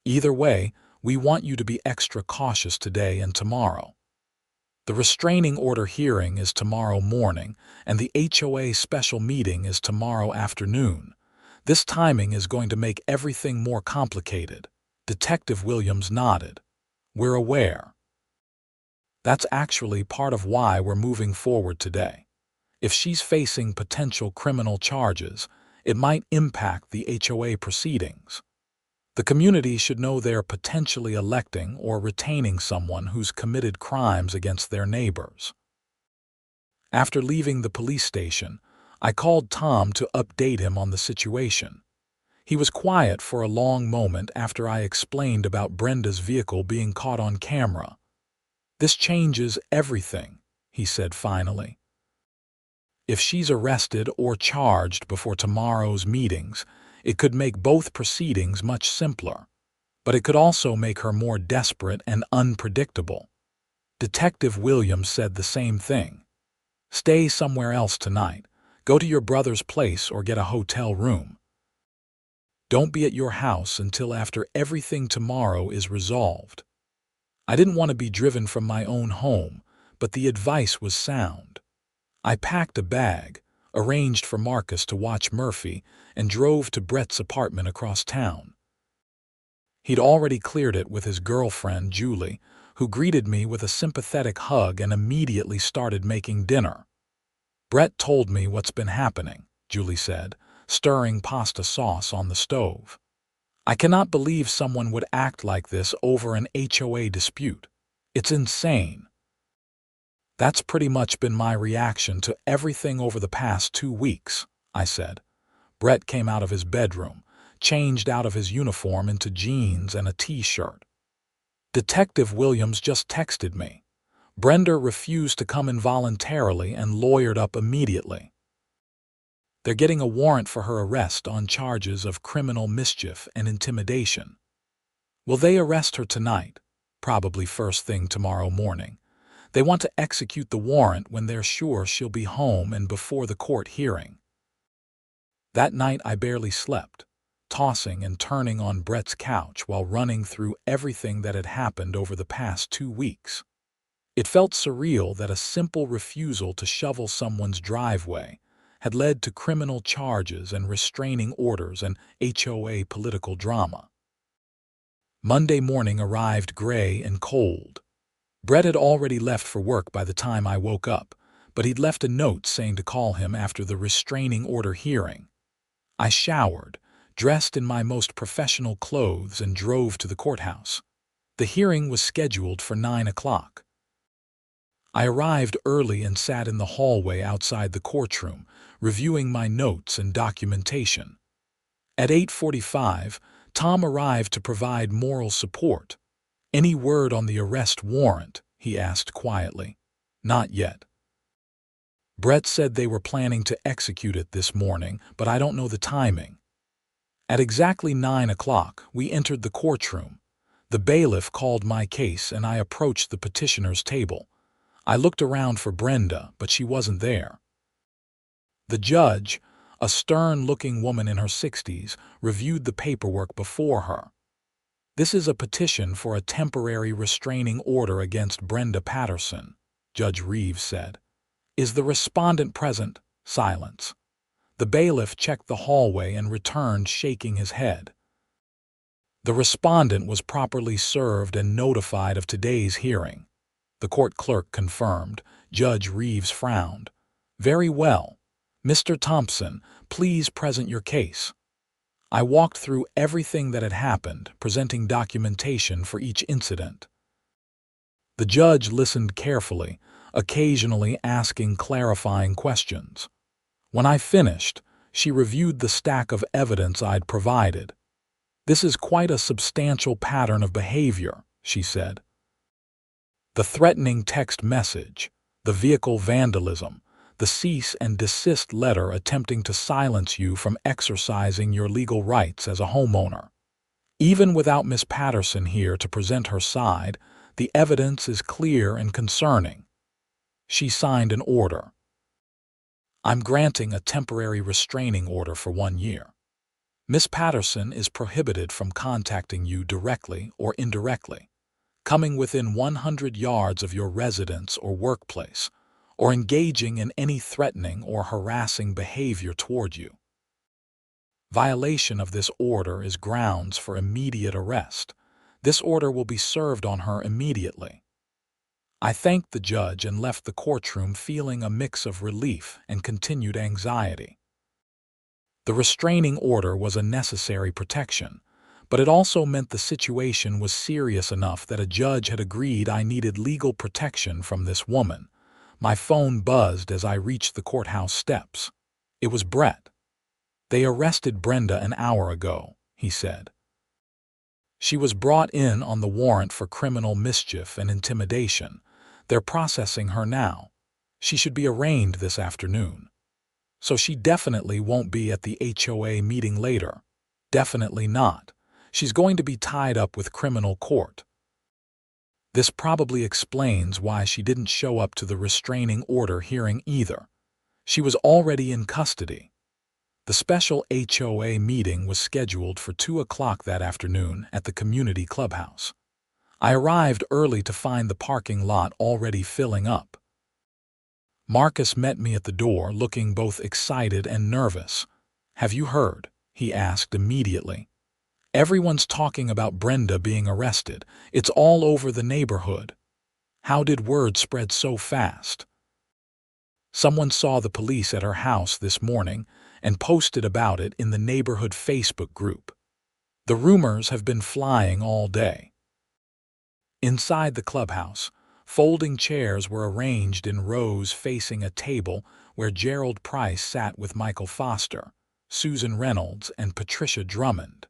Either way, we want you to be extra cautious today and tomorrow. The restraining order hearing is tomorrow morning, and the HOA special meeting is tomorrow afternoon. This timing is going to make everything more complicated. Detective Williams nodded. We're aware. That's actually part of why we're moving forward today. If she's facing potential criminal charges, it might impact the HOA proceedings. The community should know they're potentially electing or retaining someone who's committed crimes against their neighbors. After leaving the police station, I called Tom to update him on the situation. He was quiet for a long moment after I explained about Brenda's vehicle being caught on camera. This changes everything, he said finally. If she's arrested or charged before tomorrow's meetings, it could make both proceedings much simpler, but it could also make her more desperate and unpredictable. Detective Williams said the same thing. Stay somewhere else tonight. Go to your brother's place or get a hotel room. Don't be at your house until after everything tomorrow is resolved. I didn't want to be driven from my own home, but the advice was sound. I packed a bag, arranged for Marcus to watch Murphy, and drove to Brett's apartment across town. He'd already cleared it with his girlfriend, Julie, who greeted me with a sympathetic hug and immediately started making dinner. Brett told me what's been happening, Julie said, stirring pasta sauce on the stove. I cannot believe someone would act like this over an HOA dispute. It's insane. That's pretty much been my reaction to everything over the past 2 weeks, I said. Brett came out of his bedroom, changed out of his uniform into jeans and a t-shirt. Detective Williams just texted me. Brenda refused to come in voluntarily and lawyered up immediately. They're getting a warrant for her arrest on charges of criminal mischief and intimidation. Will they arrest her tonight? Probably first thing tomorrow morning. They want to execute the warrant when they're sure she'll be home and before the court hearing. That night I barely slept, tossing and turning on Brett's couch while running through everything that had happened over the past 2 weeks. It felt surreal that a simple refusal to shovel someone's driveway had led to criminal charges and restraining orders and HOA political drama. Monday morning arrived gray and cold. Brett had already left for work by the time I woke up, but he'd left a note saying to call him after the restraining order hearing. I showered, dressed in my most professional clothes, and drove to the courthouse. The hearing was scheduled for 9 o'clock. I arrived early and sat in the hallway outside the courtroom, reviewing my notes and documentation. At 8:45, Tom arrived to provide moral support. "Any word on the arrest warrant?" he asked quietly. "Not yet. Brett said they were planning to execute it this morning, but I don't know the timing." At exactly 9 o'clock, we entered the courtroom. The bailiff called my case and I approached the petitioner's table. I looked around for Brenda, but she wasn't there. The judge, a stern-looking woman in her 60s, reviewed the paperwork before her. "This is a petition for a temporary restraining order against Brenda Patterson," Judge Reeves said. "Is the respondent present?" Silence. The bailiff checked the hallway and returned, shaking his head. The respondent was properly served and notified of today's hearing. The court clerk confirmed. Judge Reeves frowned. "Very well. Mr. Thompson, please present your case." I walked through everything that had happened, presenting documentation for each incident. The judge listened carefully, occasionally asking clarifying questions. When I finished, she reviewed the stack of evidence I'd provided. "This is quite a substantial pattern of behavior," she said. "The threatening text message, the vehicle vandalism, the cease and desist letter attempting to silence you from exercising your legal rights as a homeowner. Even without Miss Patterson here to present her side, the evidence is clear and concerning." She signed an order. "I'm granting a temporary restraining order for 1 year. Miss Patterson is prohibited from contacting you directly or indirectly, coming within 100 yards of your residence or workplace, or engaging in any threatening or harassing behavior toward you. Violation of this order is grounds for immediate arrest. This order will be served on her immediately." I thanked the judge and left the courtroom feeling a mix of relief and continued anxiety. The restraining order was a necessary protection, but it also meant the situation was serious enough that a judge had agreed I needed legal protection from this woman. My phone buzzed as I reached the courthouse steps. It was Brett. "They arrested Brenda an hour ago," he said. "She was brought in on the warrant for criminal mischief and intimidation. They're processing her now. She should be arraigned this afternoon. So she definitely won't be at the HOA meeting later. Definitely not. She's going to be tied up with criminal court. This probably explains why she didn't show up to the restraining order hearing either. She was already in custody." The special HOA meeting was scheduled for 2 o'clock that afternoon at the community clubhouse. I arrived early to find the parking lot already filling up. Marcus met me at the door, looking both excited and nervous. "Have you heard?" he asked immediately. "Everyone's talking about Brenda being arrested. It's all over the neighborhood." "How did word spread so fast?" "Someone saw the police at her house this morning and posted about it in the neighborhood Facebook group. The rumors have been flying all day." Inside the clubhouse, folding chairs were arranged in rows facing a table where Gerald Price sat with Michael Foster, Susan Reynolds, and Patricia Drummond.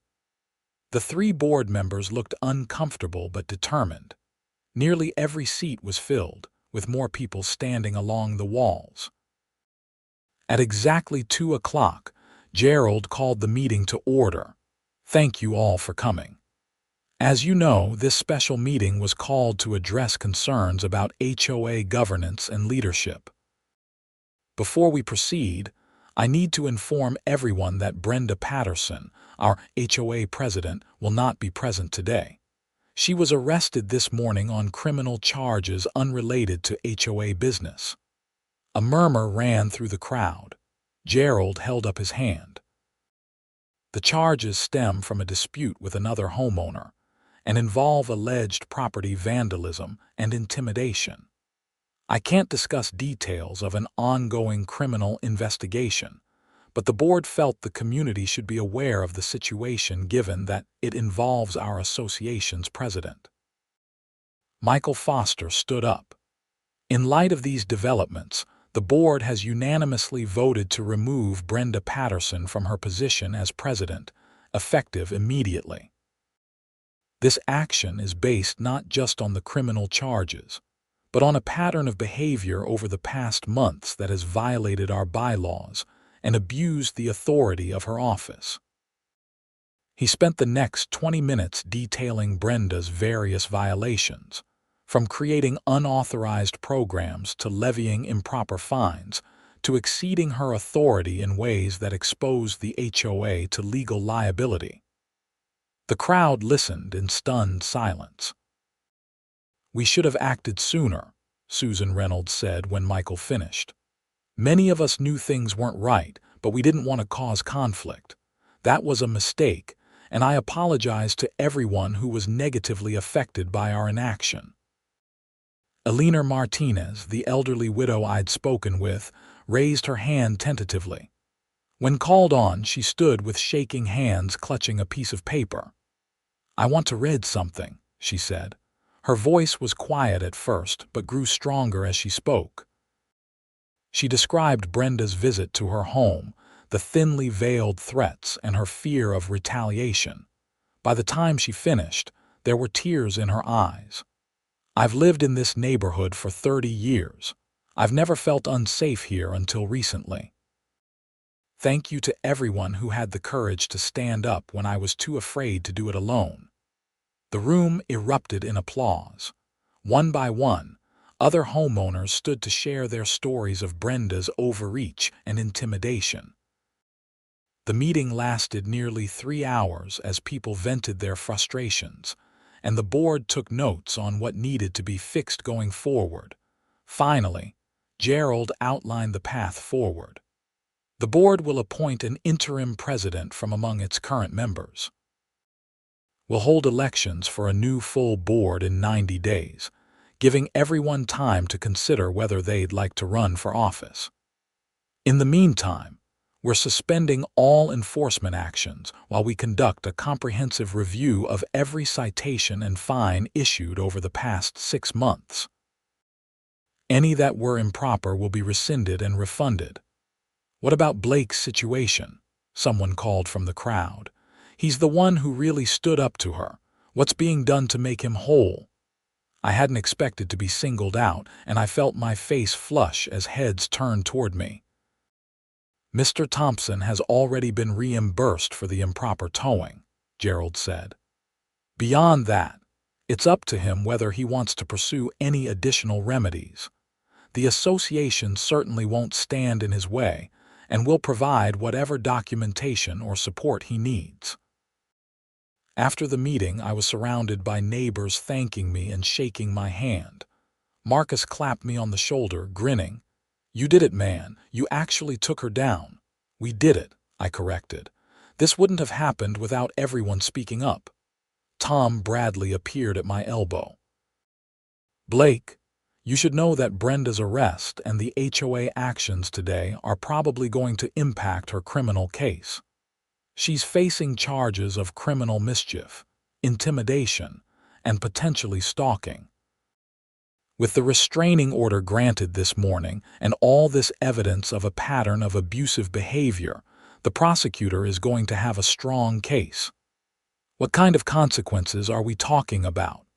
The 3 board members looked uncomfortable but determined. Nearly every seat was filled, with more people standing along the walls. At exactly 2 o'clock, Gerald called the meeting to order. "Thank you all for coming. As you know, this special meeting was called to address concerns about HOA governance and leadership. Before we proceed, I need to inform everyone that Brenda Patterson, our HOA president, will not be present today. She was arrested this morning on criminal charges unrelated to HOA business. A murmur ran through the crowd. Gerald held up his hand. The charges stem from a dispute with another homeowner and involve alleged property vandalism and intimidation. I can't discuss details of an ongoing criminal investigation, but the board felt the community should be aware of the situation given that it involves our association's president. Michael Foster stood up. In light of these developments, the board has unanimously voted to remove Brenda Patterson from her position as president, effective immediately. This action is based not just on the criminal charges, but on a pattern of behavior over the past months that has violated our bylaws and abused the authority of her office. He spent the next 20 minutes detailing Brenda's various violations, from creating unauthorized programs to levying improper fines, to exceeding her authority in ways that exposed the HOA to legal liability. The crowd listened in stunned silence. "We should have acted sooner," Susan Reynolds said when Michael finished. "Many of us knew things weren't right, but we didn't want to cause conflict. That was a mistake, and I apologize to everyone who was negatively affected by our inaction." Elena Martinez, the elderly widow I'd spoken with, raised her hand tentatively. When called on, she stood with shaking hands clutching a piece of paper. "I want to read something," she said. Her voice was quiet at first, but grew stronger as she spoke. She described Brenda's visit to her home, the thinly veiled threats, and her fear of retaliation. By the time she finished, there were tears in her eyes. "I've lived in this neighborhood for 30 years. I've never felt unsafe here until recently. Thank you to everyone who had the courage to stand up when I was too afraid to do it alone." The room erupted in applause. One by one, other homeowners stood to share their stories of Brenda's overreach and intimidation. The meeting lasted nearly 3 hours as people vented their frustrations, and the board took notes on what needed to be fixed going forward. Finally, Gerald outlined the path forward. The board will appoint an interim president from among its current members. We'll hold elections for a new full board in 90 days, giving everyone time to consider whether they'd like to run for office. In the meantime, we're suspending all enforcement actions while we conduct a comprehensive review of every citation and fine issued over the past 6 months. Any that were improper will be rescinded and refunded. "What about Blake's situation?" someone called from the crowd. "He's the one who really stood up to her. What's being done to make him whole?" I hadn't expected to be singled out, and I felt my face flush as heads turned toward me. "Mr. Thompson has already been reimbursed for the improper towing," Gerald said. "Beyond that, it's up to him whether he wants to pursue any additional remedies. The association certainly won't stand in his way, and will provide whatever documentation or support he needs." After the meeting, I was surrounded by neighbors thanking me and shaking my hand. Marcus clapped me on the shoulder, grinning. "You did it, man. You actually took her down." "We did it," I corrected. "This wouldn't have happened without everyone speaking up." Tom Bradley appeared at my elbow. "Blake, you should know that Brenda's arrest and the HOA actions today are probably going to impact her criminal case. She's facing charges of criminal mischief, intimidation, and potentially stalking. With the restraining order granted this morning and all this evidence of a pattern of abusive behavior, the prosecutor is going to have a strong case. What kind of consequences are we talking about?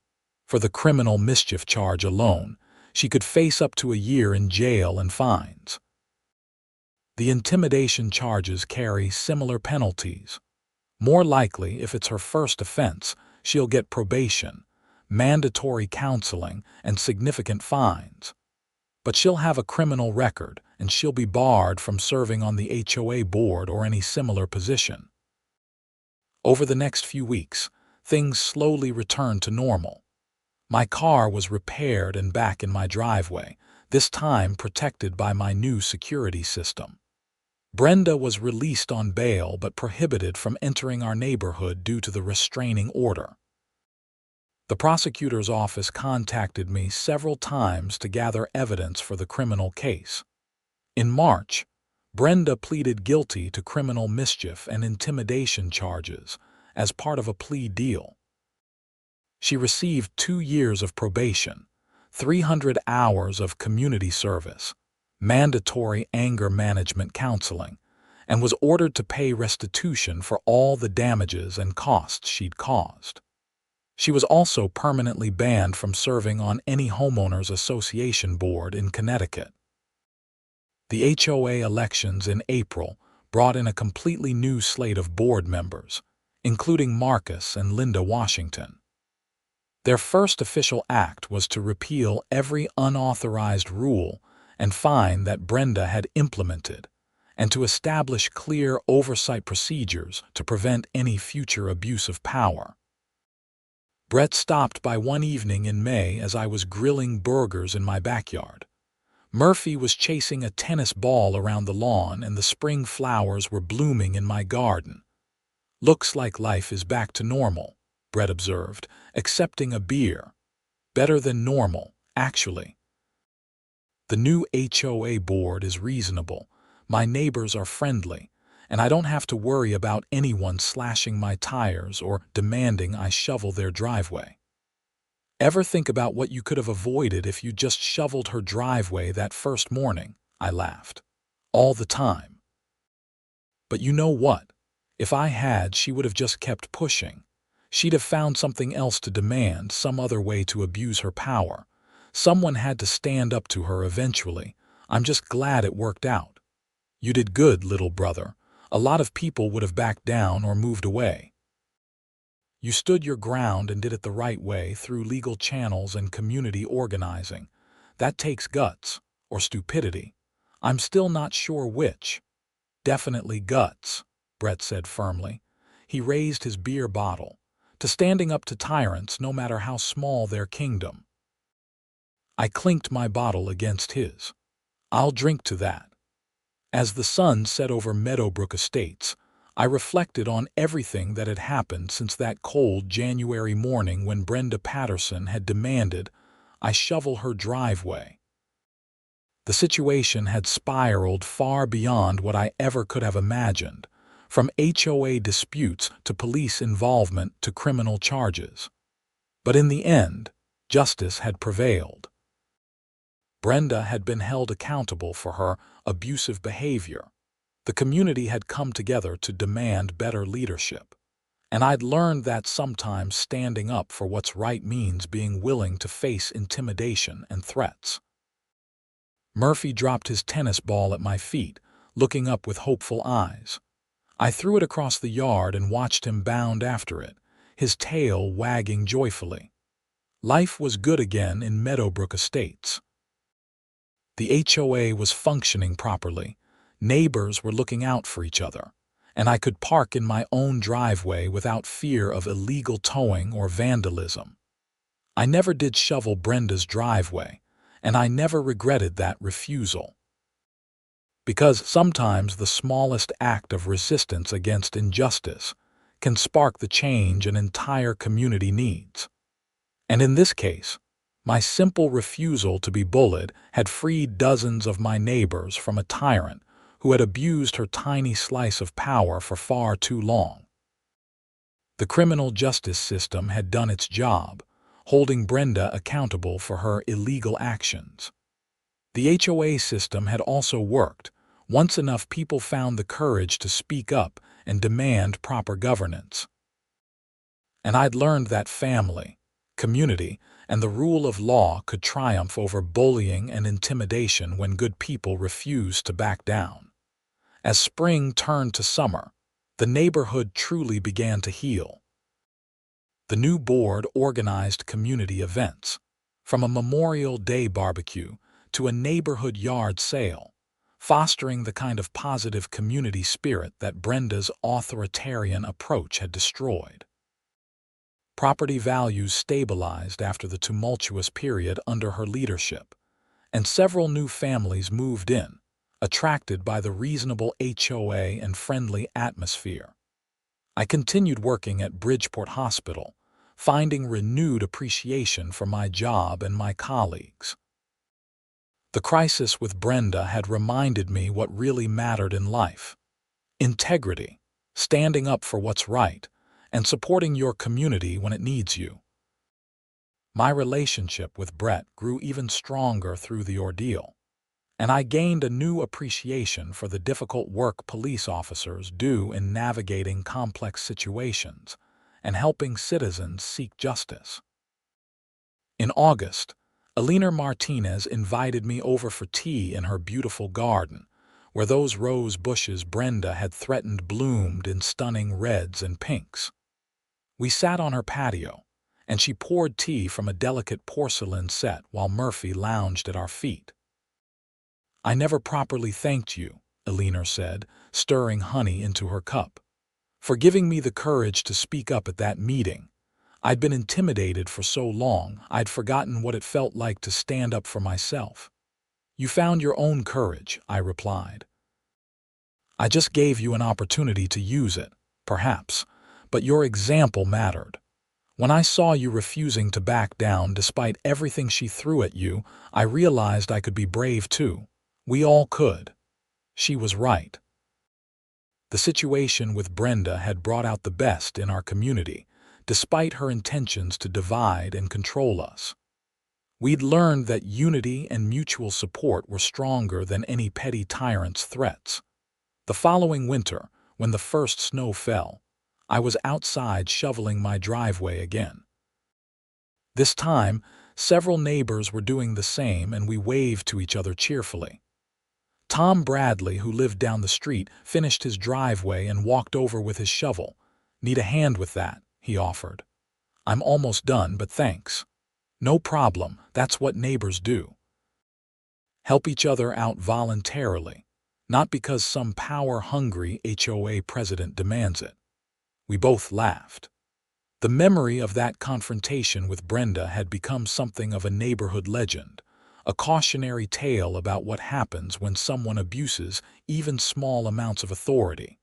For the criminal mischief charge alone, she could face up to a year in jail and fines. The intimidation charges carry similar penalties. More likely, if it's her first offense, she'll get probation, mandatory counseling, and significant fines. But she'll have a criminal record, and she'll be barred from serving on the HOA board or any similar position. Over the next few weeks, things slowly returned to normal. My car was repaired and back in my driveway, this time protected by my new security system. Brenda was released on bail but prohibited from entering our neighborhood due to the restraining order. The prosecutor's office contacted me several times to gather evidence for the criminal case. In March, Brenda pleaded guilty to criminal mischief and intimidation charges as part of a plea deal. She received 2 years of probation, 300 hours of community service, mandatory anger management counseling, and was ordered to pay restitution for all the damages and costs she'd caused. She was also permanently banned from serving on any homeowners association board in Connecticut. The HOA elections in April brought in a completely new slate of board members, including Marcus and Linda Washington. Their first official act was to repeal every unauthorized rule and fine that Brenda had implemented, and to establish clear oversight procedures to prevent any future abuse of power. Brett stopped by one evening in May as I was grilling burgers in my backyard. Murphy was chasing a tennis ball around the lawn and the spring flowers were blooming in my garden. "Looks like life is back to normal," Brett observed, accepting a beer. "Better than normal, actually. The new HOA board is reasonable, my neighbors are friendly, and I don't have to worry about anyone slashing my tires or demanding I shovel their driveway." "Ever think about what you could have avoided if you just shoveled her driveway that first morning?" I laughed. "All the time. But you know what? If I had, she would have just kept pushing. She'd have found something else to demand, some other way to abuse her power. Someone had to stand up to her eventually. I'm just glad it worked out. You did good, little brother. A lot of people would have backed down or moved away. You stood your ground and did it the right way through legal channels and community organizing. That takes guts, or stupidity. I'm still not sure which." "Definitely guts," Brett said firmly. He raised his beer bottle, "to standing up to tyrants no matter how small their kingdom." I clinked my bottle against his. "I'll drink to that." As the sun set over Meadowbrook Estates, I reflected on everything that had happened since that cold January morning when Brenda Patterson had demanded I shovel her driveway. The situation had spiraled far beyond what I ever could have imagined, from HOA disputes to police involvement to criminal charges. But in the end, justice had prevailed. Brenda had been held accountable for her abusive behavior. The community had come together to demand better leadership. And I'd learned that sometimes standing up for what's right means being willing to face intimidation and threats. Murphy dropped his tennis ball at my feet, looking up with hopeful eyes. I threw it across the yard and watched him bound after it, his tail wagging joyfully. Life was good again in Meadowbrook Estates. The HOA was functioning properly, neighbors were looking out for each other, and I could park in my own driveway without fear of illegal towing or vandalism. I never did shovel Brenda's driveway, and I never regretted that refusal. Because sometimes the smallest act of resistance against injustice can spark the change an entire community needs. And in this case, my simple refusal to be bullied had freed dozens of my neighbors from a tyrant who had abused her tiny slice of power for far too long. The criminal justice system had done its job, holding Brenda accountable for her illegal actions. The HOA system had also worked, once enough people found the courage to speak up and demand proper governance. And I'd learned that family, community, and the rule of law could triumph over bullying and intimidation when good people refused to back down. As spring turned to summer, the neighborhood truly began to heal. The new board organized community events, from a Memorial Day barbecue to a neighborhood yard sale, fostering the kind of positive community spirit that Brenda's authoritarian approach had destroyed. Property values stabilized after the tumultuous period under her leadership, and several new families moved in, attracted by the reasonable HOA and friendly atmosphere. I continued working at Bridgeport Hospital, finding renewed appreciation for my job and my colleagues. The crisis with Brenda had reminded me what really mattered in life: integrity, standing up for what's right, and supporting your community when it needs you. My relationship with Brett grew even stronger through the ordeal, and I gained a new appreciation for the difficult work police officers do in navigating complex situations and helping citizens seek justice. In August, Alina Martinez invited me over for tea in her beautiful garden, where those rose bushes Brenda had threatened bloomed in stunning reds and pinks. We sat on her patio, and she poured tea from a delicate porcelain set while Murphy lounged at our feet. "I never properly thanked you," Alina said, stirring honey into her cup, "for giving me the courage to speak up at that meeting. I'd been intimidated for so long, I'd forgotten what it felt like to stand up for myself." "You found your own courage," I replied. "I just gave you an opportunity to use it, perhaps, but your example mattered. When I saw you refusing to back down despite everything she threw at you, I realized I could be brave too. We all could." She was right. The situation with Brenda had brought out the best in our community, despite her intentions to divide and control us. We'd learned that unity and mutual support were stronger than any petty tyrant's threats. The following winter, when the first snow fell, I was outside shoveling my driveway again. This time, several neighbors were doing the same, and we waved to each other cheerfully. Tom Bradley, who lived down the street, finished his driveway and walked over with his shovel. "Need a hand with that?" he offered. "I'm almost done, but thanks." "No problem, that's what neighbors do." Help each other out voluntarily, not because some power-hungry HOA president demands it. We both laughed. The memory of that confrontation with Brenda had become something of a neighborhood legend, a cautionary tale about what happens when someone abuses even small amounts of authority.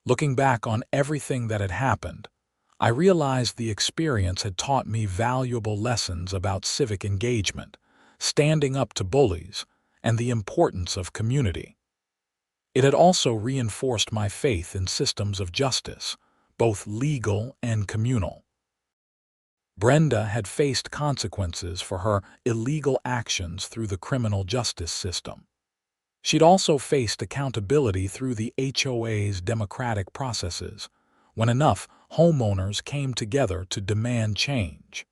Looking back on everything that had happened, I realized the experience had taught me valuable lessons about civic engagement, standing up to bullies, and the importance of community. It had also reinforced my faith in systems of justice, both legal and communal. Brenda had faced consequences for her illegal actions through the criminal justice system. She'd also faced accountability through the HOA's democratic processes, when enough homeowners came together to demand change.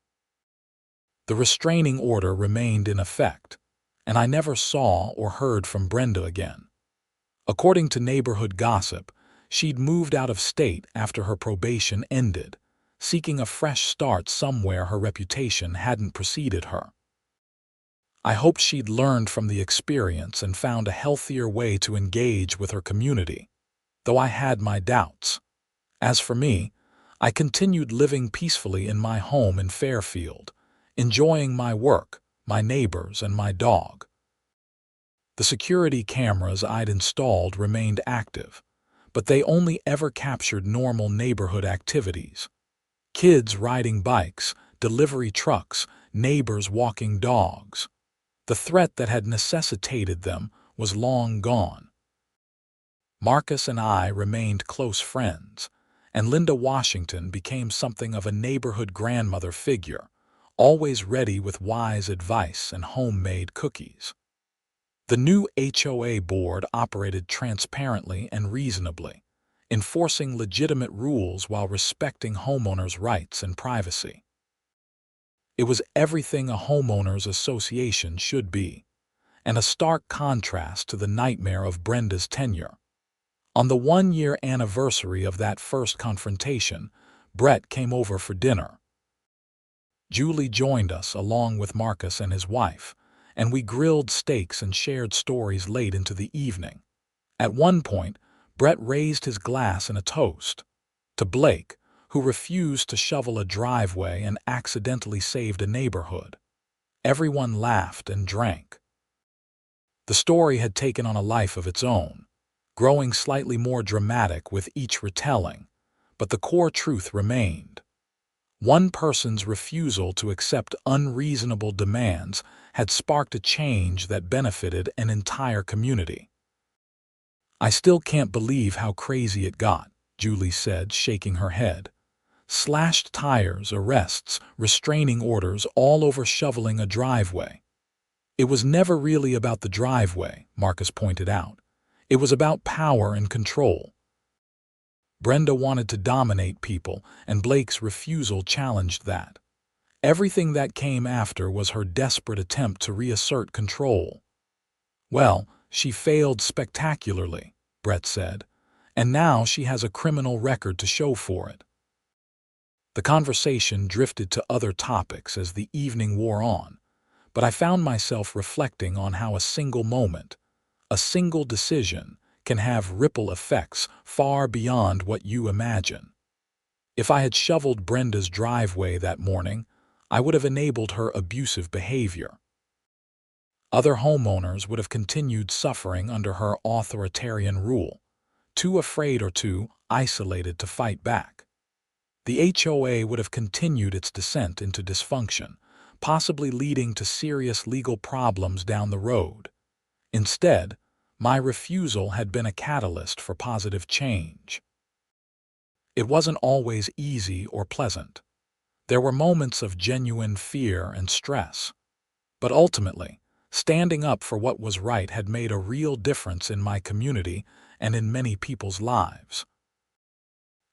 The restraining order remained in effect, and I never saw or heard from Brenda again. According to neighborhood gossip, she'd moved out of state after her probation ended, seeking a fresh start somewhere her reputation hadn't preceded her. I hoped she'd learned from the experience and found a healthier way to engage with her community, though I had my doubts. As for me, I continued living peacefully in my home in Fairfield, enjoying my work, my neighbors, and my dog. The security cameras I'd installed remained active, but they only ever captured normal neighborhood activities. Kids riding bikes, delivery trucks, neighbors walking dogs. The threat that had necessitated them was long gone. Marcus and I remained close friends, and Linda Washington became something of a neighborhood grandmother figure, always ready with wise advice and homemade cookies. The new HOA board operated transparently and reasonably, enforcing legitimate rules while respecting homeowners' rights and privacy. It was everything a homeowners association should be, and a stark contrast to the nightmare of Brenda's tenure. On the one-year anniversary of that first confrontation, Brett came over for dinner. Julie joined us along with Marcus and his wife, and we grilled steaks and shared stories late into the evening. At one point, Brett raised his glass in a toast to Blake, who refused to shovel a driveway and accidentally saved a neighborhood. Everyone laughed and drank. The story had taken on a life of its own, growing slightly more dramatic with each retelling, but the core truth remained. One person's refusal to accept unreasonable demands had sparked a change that benefited an entire community. "I still can't believe how crazy it got," Julie said, shaking her head. "Slashed tires, arrests, restraining orders, all over shoveling a driveway." "It was never really about the driveway," Marcus pointed out. "It was about power and control." Brenda wanted to dominate people, and Blake's refusal challenged that. Everything that came after was her desperate attempt to reassert control. "Well, she failed spectacularly," Brett said, "and now she has a criminal record to show for it." The conversation drifted to other topics as the evening wore on, but I found myself reflecting on how a single moment, a single decision, can have ripple effects far beyond what you imagine. If I had shoveled Brenda's driveway that morning, I would have enabled her abusive behavior. Other homeowners would have continued suffering under her authoritarian rule, too afraid or too isolated to fight back. The HOA would have continued its descent into dysfunction, possibly leading to serious legal problems down the road. Instead, my refusal had been a catalyst for positive change. It wasn't always easy or pleasant. There were moments of genuine fear and stress. But ultimately, standing up for what was right had made a real difference in my community and in many people's lives.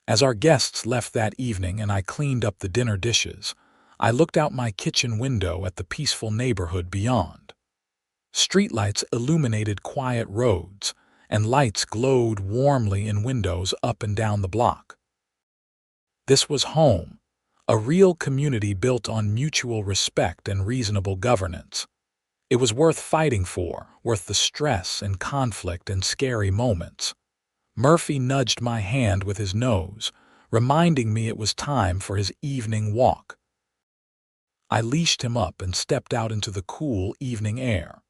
As our guests left that evening and I cleaned up the dinner dishes, I looked out my kitchen window at the peaceful neighborhood beyond. Streetlights illuminated quiet roads, and lights glowed warmly in windows up and down the block. This was home, a real community built on mutual respect and reasonable governance. It was worth fighting for, worth the stress and conflict and scary moments. Murphy nudged my hand with his nose, reminding me it was time for his evening walk. I leashed him up and stepped out into the cool evening air.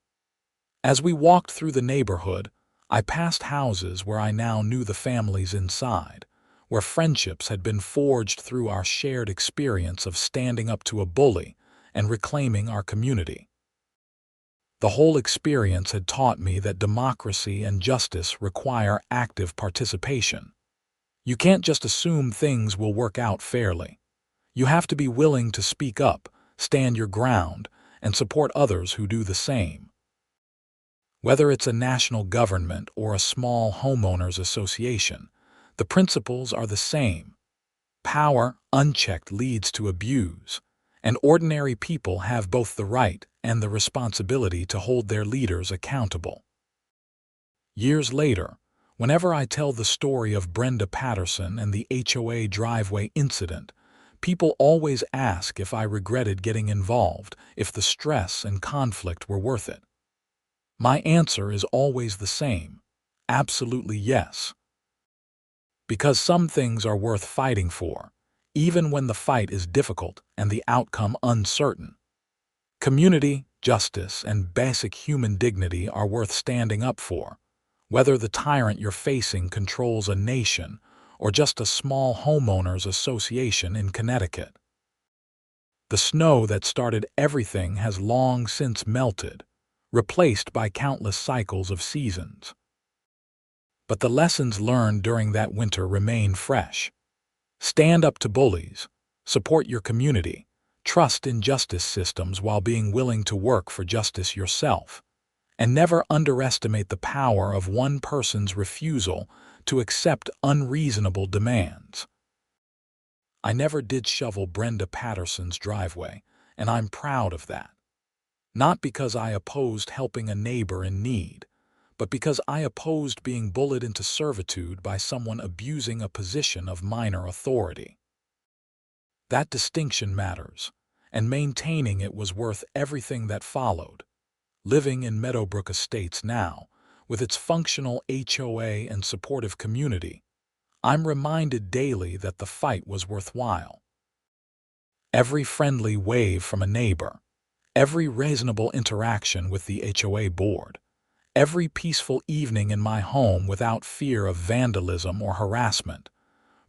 As we walked through the neighborhood, I passed houses where I now knew the families inside, where friendships had been forged through our shared experience of standing up to a bully and reclaiming our community. The whole experience had taught me that democracy and justice require active participation. You can't just assume things will work out fairly. You have to be willing to speak up, stand your ground, and support others who do the same. Whether it's a national government or a small homeowners association, the principles are the same. Power, unchecked, leads to abuse, and ordinary people have both the right and the responsibility to hold their leaders accountable. Years later, whenever I tell the story of Brenda Patterson and the HOA driveway incident, people always ask if I regretted getting involved, if the stress and conflict were worth it. My answer is always the same: absolutely yes. Because some things are worth fighting for, even when the fight is difficult and the outcome uncertain. Community, justice, and basic human dignity are worth standing up for, whether the tyrant you're facing controls a nation or just a small homeowners association in Connecticut. The snow that started everything has long since melted, replaced by countless cycles of seasons. But the lessons learned during that winter remain fresh. Stand up to bullies, support your community, trust in justice systems while being willing to work for justice yourself, and never underestimate the power of one person's refusal to accept unreasonable demands. I never did shovel Brenda Patterson's driveway, and I'm proud of that. Not because I opposed helping a neighbor in need, but because I opposed being bullied into servitude by someone abusing a position of minor authority. That distinction matters, and maintaining it was worth everything that followed. Living in Meadowbrook Estates now, with its functional HOA and supportive community, I'm reminded daily that the fight was worthwhile. Every friendly wave from a neighbor, every reasonable interaction with the HOA board, every peaceful evening in my home without fear of vandalism or harassment,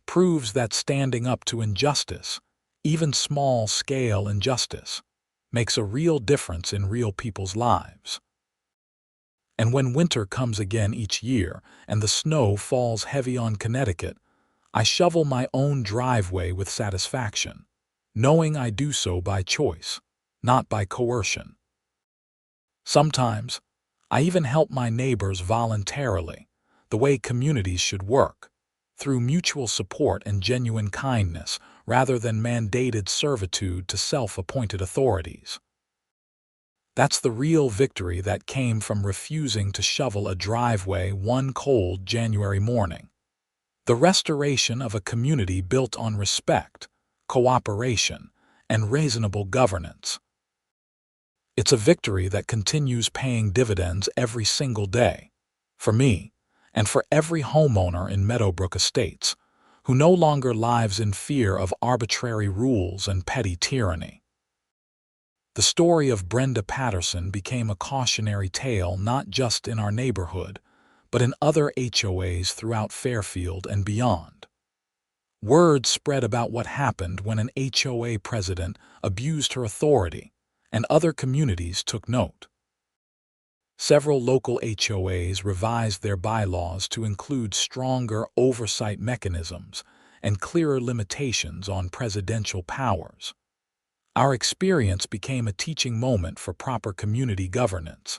proves that standing up to injustice, even small-scale injustice, makes a real difference in real people's lives. And when winter comes again each year and the snow falls heavy on Connecticut, I shovel my own driveway with satisfaction, knowing I do so by choice, not by coercion. Sometimes, I even help my neighbors voluntarily, the way communities should work, through mutual support and genuine kindness rather than mandated servitude to self-appointed authorities. That's the real victory that came from refusing to shovel a driveway one cold January morning. The restoration of a community built on respect, cooperation, and reasonable governance. It's a victory that continues paying dividends every single day, for me, and for every homeowner in Meadowbrook Estates, who no longer lives in fear of arbitrary rules and petty tyranny. The story of Brenda Patterson became a cautionary tale not just in our neighborhood, but in other HOAs throughout Fairfield and beyond. Word spread about what happened when an HOA president abused her authority, and other communities took note. Several local HOAs revised their bylaws to include stronger oversight mechanisms and clearer limitations on presidential powers. Our experience became a teaching moment for proper community governance.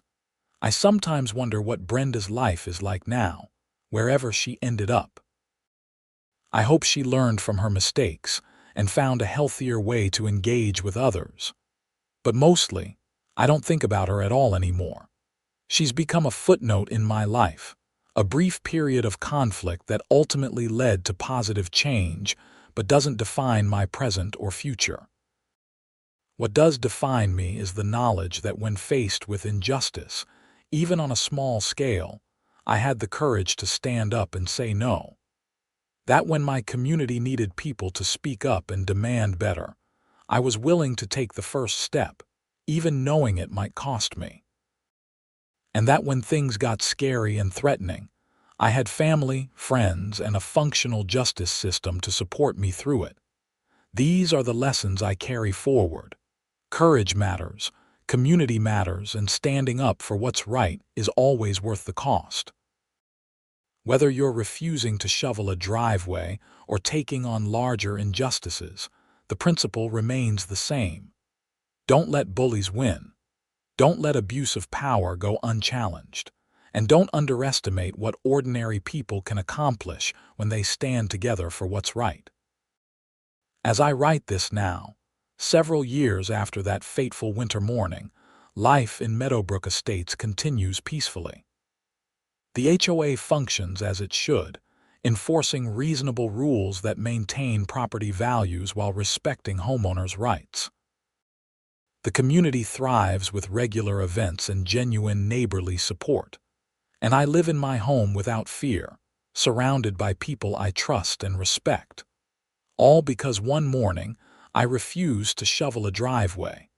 I sometimes wonder what Brenda's life is like now, wherever she ended up. I hope she learned from her mistakes and found a healthier way to engage with others. But mostly, I don't think about her at all anymore. She's become a footnote in my life, a brief period of conflict that ultimately led to positive change but doesn't define my present or future. What does define me is the knowledge that when faced with injustice, even on a small scale, I had the courage to stand up and say no. That when my community needed people to speak up and demand better, I was willing to take the first step, even knowing it might cost me. And that when things got scary and threatening, I had family, friends, and a functional justice system to support me through it. These are the lessons I carry forward. Courage matters, community matters, and standing up for what's right is always worth the cost. Whether you're refusing to shovel a driveway or taking on larger injustices, the principle remains the same. Don't let bullies win. Don't let abuse of power go unchallenged. And don't underestimate what ordinary people can accomplish when they stand together for what's right. As I write this now, several years after that fateful winter morning, life in Meadowbrook Estates continues peacefully. The HOA functions as it should, enforcing reasonable rules that maintain property values while respecting homeowners' rights. The community thrives with regular events and genuine neighborly support, and I live in my home without fear, surrounded by people I trust and respect. All because one morning, I refused to shovel a driveway.